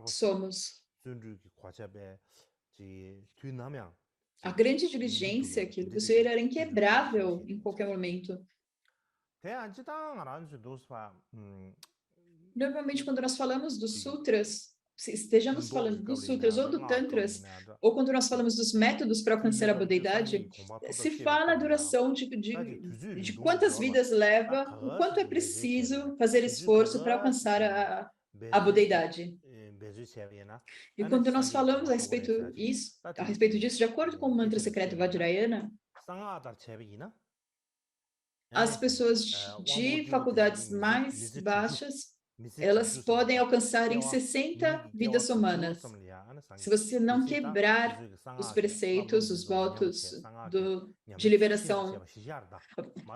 somos. A grande diligência, aquilo que você era inquebrável em qualquer momento. Normalmente, quando nós falamos dos sutras, se estejamos falando dos sutras ou do tantras, ou quando nós falamos dos métodos para alcançar a budeidade, se fala a duração de quantas vidas leva, o quanto é preciso fazer esforço para alcançar a budeidade. E quando nós falamos a respeito disso, de acordo com o mantra secreto Vajrayana, as pessoas de faculdades mais baixas, elas podem alcançar em 60 vidas humanas. Se você não quebrar os preceitos, os votos de liberação,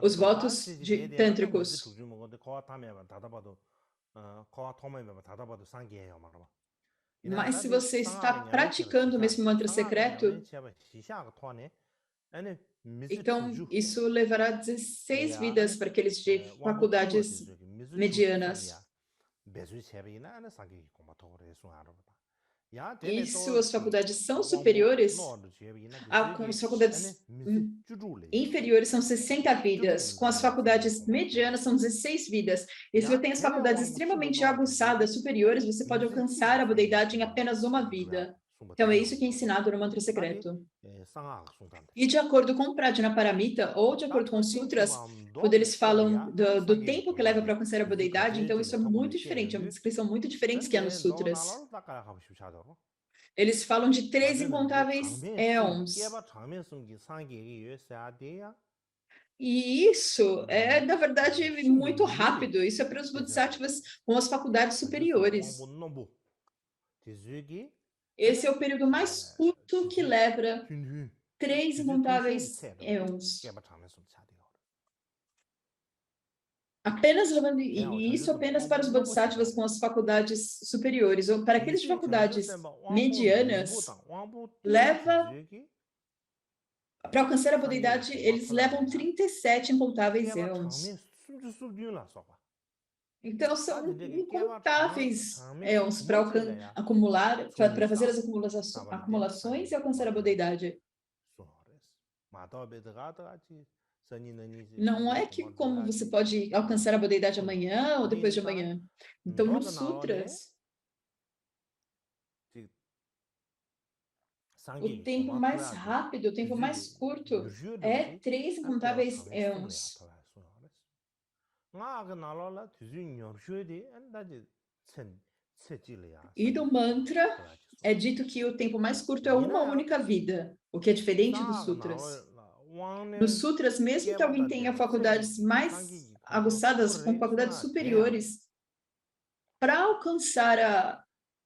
os votos tântricos. Mas se você está praticando o mesmo mantra secreto, então isso levará 16 vidas para aqueles de faculdades medianas. E suas faculdades são superiores, com as faculdades inferiores são 60 vidas, com as faculdades medianas são 16 vidas. E se você tem as faculdades extremamente aguçadas, superiores, você pode alcançar a budeidade em apenas uma vida. Então é isso que é ensinado no mantra secreto. E de acordo com o Prajnaparamita, ou de acordo com os sutras, quando eles falam do tempo que leva para alcançar a budeidade, então isso é muito diferente, é uma descrição muito diferente que há nos sutras. Eles falam de 3 incontáveis éons. E isso é, na verdade, muito rápido. Isso é para os bodhisattvas com as faculdades superiores. Esse é o período mais curto que leva 3 incontáveis éons. Apenas levando, e isso apenas para os bodhisattvas com as faculdades superiores, ou para aqueles de faculdades medianas, para alcançar a budeidade, eles levam 37 incontáveis éons. Então, são incontáveis éons para acumular, para fazer as acumulações e alcançar a budeidade. Não é que como você pode alcançar a budeidade amanhã ou depois de amanhã. Então, nos sutras, o tempo mais rápido, o tempo mais curto é 3 incontáveis éons. E no mantra é dito que o tempo mais curto é uma única vida, o que é diferente dos sutras. Nos sutras, mesmo que alguém tenha faculdades mais aguçadas, com faculdades superiores, para alcançar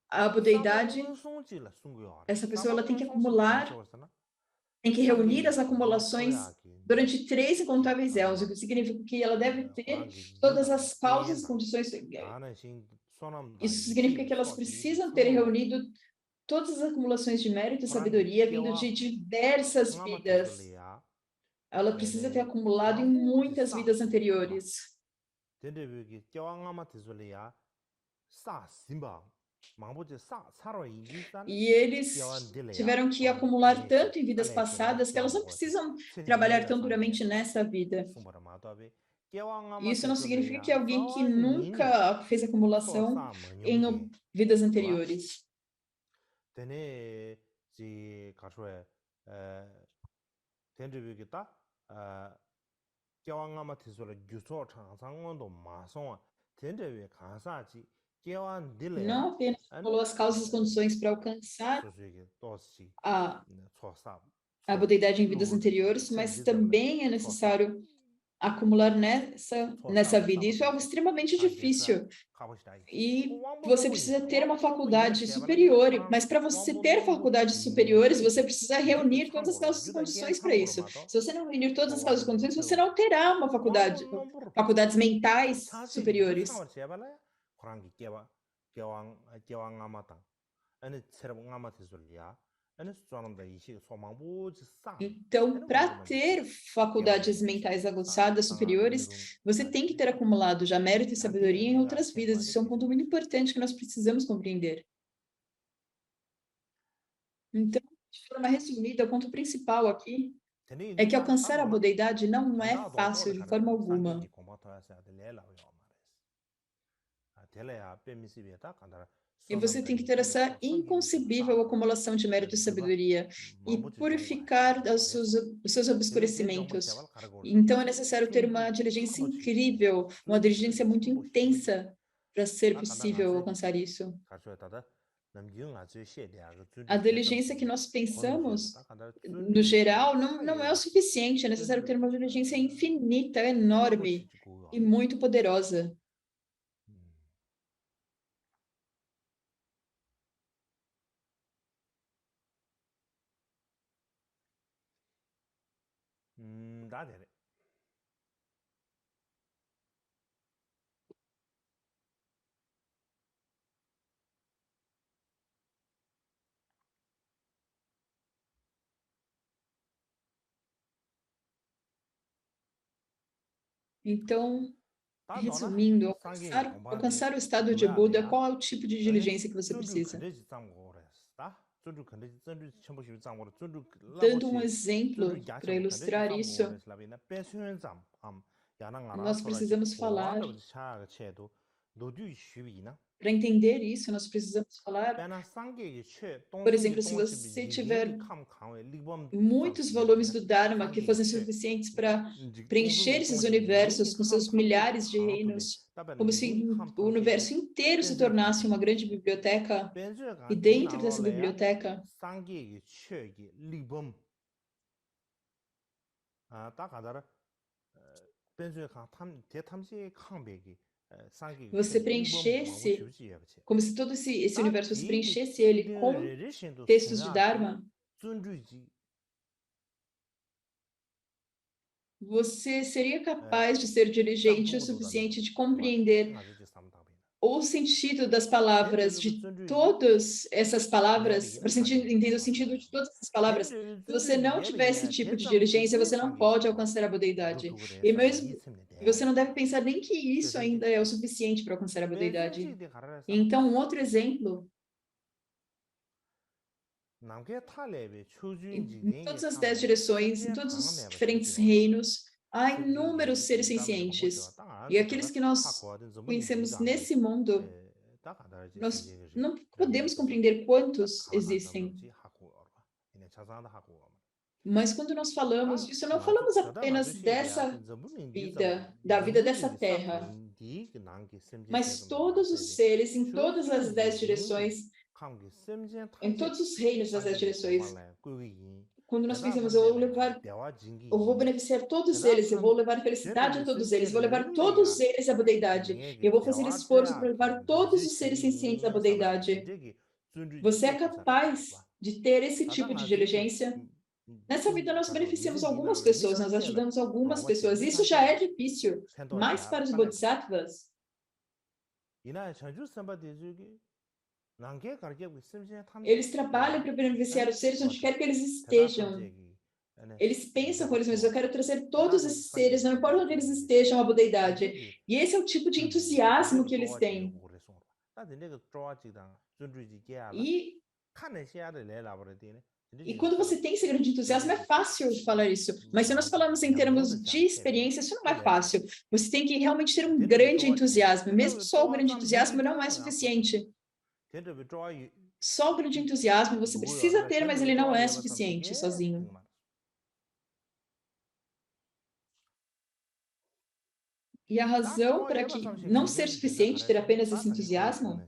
a budeidade, essa pessoa ela tem que acumular, tem que reunir as acumulações durante 3 incontáveis éons, o que significa que ela deve ter todas as causas e condições. Isso significa que elas precisam ter reunido todas as acumulações de mérito e sabedoria vindo de diversas vidas. Ela precisa ter acumulado em muitas vidas anteriores. E eeles tiveram que acumular tanto em vidas passadas que elas não precisam trabalhar tão duramente nessa vida. Isso não significa que alguém que nunca fez acumulação em vidas anteriores. Não apenas acumulou as causas e condições para alcançar a budeidade em vidas anteriores, mas também é necessário acumular nessa vida. Isso é algo extremamente difícil. E você precisa ter uma faculdade superior, mas para você ter faculdades superiores, você precisa reunir todas as causas e condições para isso. Se você não reunir todas as causas e condições, você não terá uma faculdades mentais superiores. Então, para ter faculdades mentais aguçadas superiores, você tem que ter acumulado já mérito e sabedoria em outras vidas. Isso é um ponto muito importante que nós precisamos compreender. Então, de forma resumida, o ponto principal aqui é que alcançar a budeidade não é fácil de forma alguma. E você tem que ter essa inconcebível acumulação de mérito e sabedoria e purificar os seus obscurecimentos. Então, é necessário ter uma diligência incrível, uma diligência muito intensa para ser possível alcançar isso. A diligência que nós pensamos, no geral, não é o suficiente. É necessário ter uma diligência infinita, enorme e muito poderosa. Então, resumindo, alcançar o estado de Buda, qual é o tipo de diligência que você precisa? Dando um exemplo para ilustrar isso, nós precisamos falar, para entender isso, nós precisamos falar, por exemplo, se você tiver muitos volumes do Dharma que fossem suficientes para preencher esses universos com seus milhares de reinos, como se o universo inteiro se tornasse uma grande biblioteca, e dentro dessa biblioteca você preenchesse, como se todo esse universo, você preenchesse ele com textos de Dharma, você seria capaz de ser diligente o suficiente de compreender o sentido das palavras, de todas essas palavras, para entender o sentido de todas essas palavras. Se você não tiver esse tipo de diligência, você não pode alcançar a budeidade. E mesmo você não deve pensar nem que isso ainda é o suficiente para alcançar a budeidade. Então, um outro exemplo, em todas as 10 direções, em todos os diferentes reinos, há inúmeros seres sencientes. E aqueles que nós conhecemos nesse mundo, nós não podemos compreender quantos existem. Mas quando nós falamos disso, não falamos apenas dessa vida, da vida dessa terra, mas todos os seres em todas as 10 direções, em todos os reinos das 10 direções. Quando nós pensamos, eu vou beneficiar todos eles, eu vou levar felicidade a todos eles, vou levar todos eles à budeidade, eu vou fazer esforço para levar todos os seres sencientes à budeidade. Você é capaz de ter esse tipo de diligência? Nessa vida, nós beneficiamos algumas pessoas, nós ajudamos algumas pessoas. Isso já é difícil, mas para os bodhisattvas, eles trabalham para beneficiar os seres onde quer que eles estejam. Eles pensam com eles mesmos, eu quero trazer todos esses seres, não importa onde eles estejam, à budeidade. E esse é o tipo de entusiasmo que eles têm. E E quando você tem esse grande entusiasmo, é fácil de falar isso. Mas se nós falamos em termos de experiência, isso não é fácil. Você tem que realmente ter um grande entusiasmo. Mesmo só o grande entusiasmo não é suficiente. Só o grande entusiasmo você precisa ter, mas ele não é suficiente sozinho. E a razão para que não ser suficiente ter apenas esse entusiasmo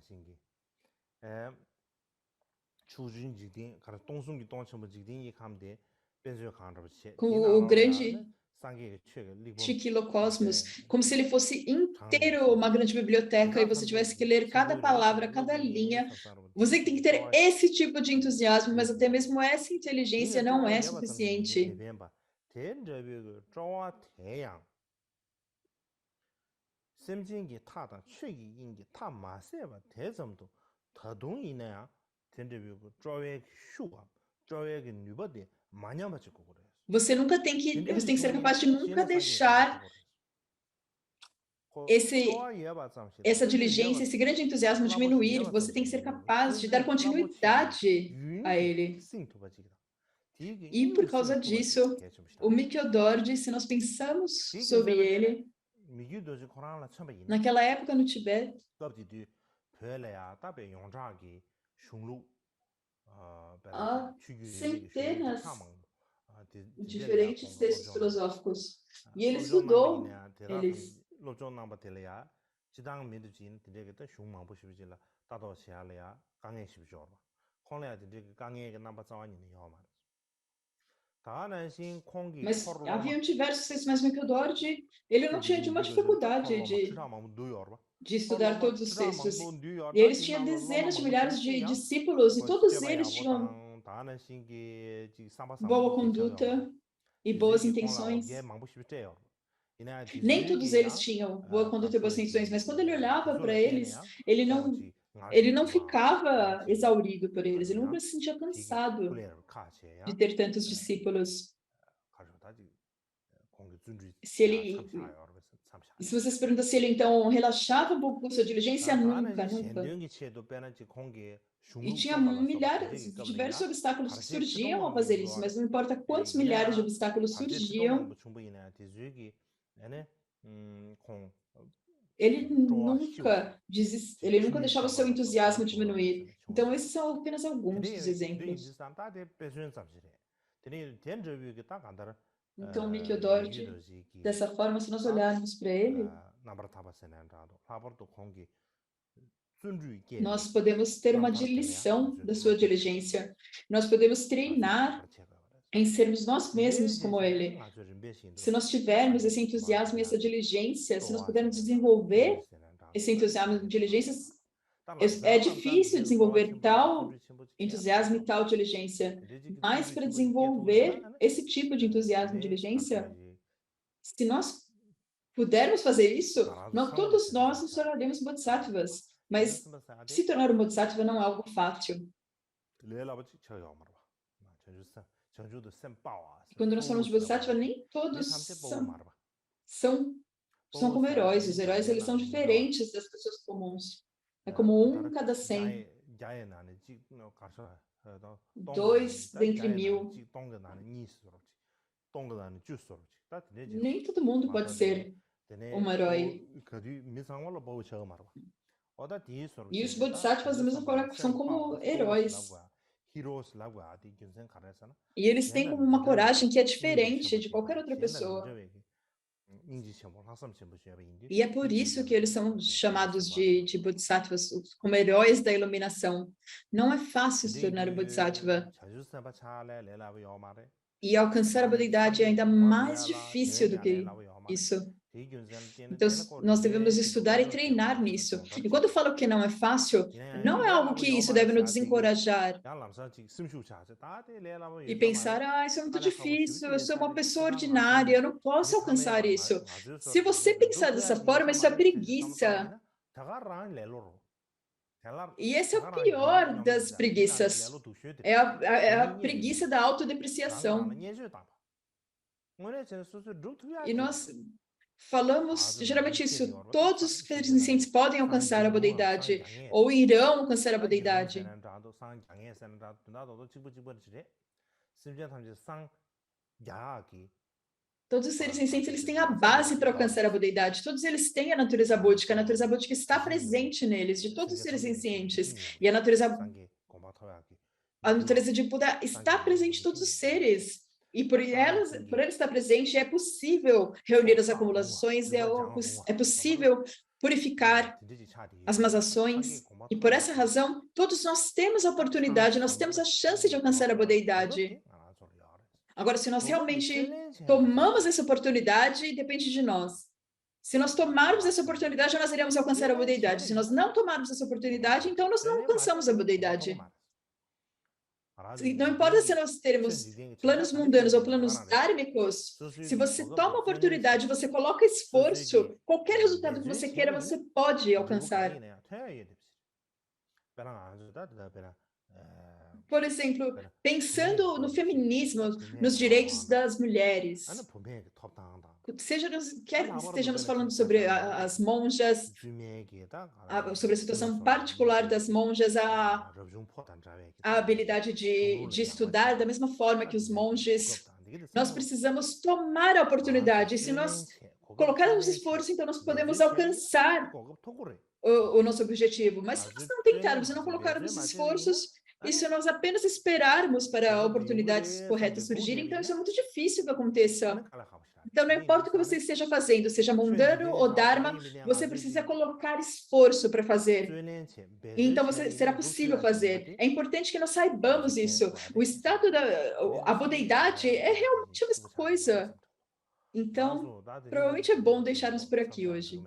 com o grande Chiquilocosmos, como se ele fosse inteiro uma grande biblioteca e você tivesse que ler cada palavra, cada linha. Você tem que ter esse tipo de entusiasmo, mas até mesmo essa inteligência não é suficiente. Você tem que ser capaz de nunca deixar essa diligência, esse grande entusiasmo diminuir. Você tem que ser capaz de dar continuidade a ele. E por causa disso, o Mikio Dorji, se nós pensamos sobre ele, naquela época no Tibete, há centenas de diferentes textos filosóficos. E ele estudou eles. Mas haviam diversos textos, mas Mikio Dorji, ele não tinha nenhuma dificuldade de estudar todos os textos. E eles tinham dezenas de milhares de discípulos, e todos eles tinham boa conduta e boas intenções. Nem todos eles tinham boa conduta e boas intenções, mas quando ele olhava para eles, ele não ficava exaurido por eles, ele nunca se sentia cansado de ter tantos discípulos. Se vocês perguntam se ele então relaxava um pouco com sua diligência, nunca, nunca. E tinha milhares, diversos obstáculos que surgiam ao fazer isso, mas não importa quantos milhares de obstáculos surgiam, ele nunca deixava o seu entusiasmo diminuir. Então, esses são apenas alguns dos exemplos. Então, Mikio Dorji, dessa forma, se nós olharmos para ele, nós podemos ter uma lição da sua diligência. Nós podemos treinar em sermos nós mesmos como ele. Se nós tivermos esse entusiasmo e essa diligência, se nós pudermos desenvolver esse entusiasmo e diligência, é difícil desenvolver tal entusiasmo e tal diligência, mas para desenvolver esse tipo de entusiasmo e diligência, se nós pudermos fazer isso, não todos nós nos tornaremos bodhisattvas, mas se tornar um bodhisattva não é algo fácil. Quando nós falamos de bodhisattva, nem todos são como heróis. Os heróis, eles são diferentes das pessoas comuns. É como 1 cada 100. 2 dentre 1000. Nem todo mundo pode ser um herói. E os bodhisattvas, da mesma forma, são como heróis. E eles têm como uma coragem que é diferente de qualquer outra pessoa. E é por isso que eles são chamados de bodhisattvas, como heróis da iluminação. Não é fácil se tornar um bodhisattva. E alcançar a bodhidade é ainda mais difícil do que isso. Então, nós devemos estudar e treinar nisso. E quando eu falo que não é fácil, não é algo que isso deve nos desencorajar. E pensar, isso é muito difícil, eu sou uma pessoa ordinária, eu não posso alcançar isso. Se você pensar dessa forma, isso é preguiça. E esse é o pior das preguiças. É a preguiça da autodepreciação. E nós falamos geralmente isso, todos os seres iniciantes podem alcançar a bodhidade, ou irão alcançar a bodhidade. Todos os seres iniciantes, eles têm a base para alcançar a bodhidade, todos eles têm a natureza búdica está presente neles, de todos os seres iniciantes, e a natureza de Buda está presente em todos os seres. E por ela estar presente, é possível reunir as acumulações, é possível purificar as más ações. E por essa razão, todos nós temos a oportunidade, nós temos a chance de alcançar a bodhidade. Agora, se nós realmente tomamos essa oportunidade, depende de nós. Se nós tomarmos essa oportunidade, nós iremos alcançar a bodhidade. Se nós não tomarmos essa oportunidade, então nós não alcançamos a bodhidade. Não importa se nós teremos planos mundanos ou planos dhármicos, se você toma a oportunidade, você coloca esforço, qualquer resultado que você queira, você pode alcançar. por exemplo, pensando no feminismo, nos direitos das mulheres, quer estejamos falando sobre as monjas, sobre a situação particular das monjas, a habilidade de estudar da mesma forma que os monges, nós precisamos tomar a oportunidade. E se nós colocarmos esforço, então nós podemos alcançar o nosso objetivo. Mas se nós não tentarmos e não colocarmos esforços, e se nós apenas esperarmos para oportunidades corretas surgirem, então isso é muito difícil que aconteça. Então, não importa o que você esteja fazendo, seja mundano ou dharma, você precisa colocar esforço para fazer. Então, será possível fazer. É importante que nós saibamos isso. O estado a budeidade é realmente a mesma coisa. Então, provavelmente é bom deixarmos por aqui hoje.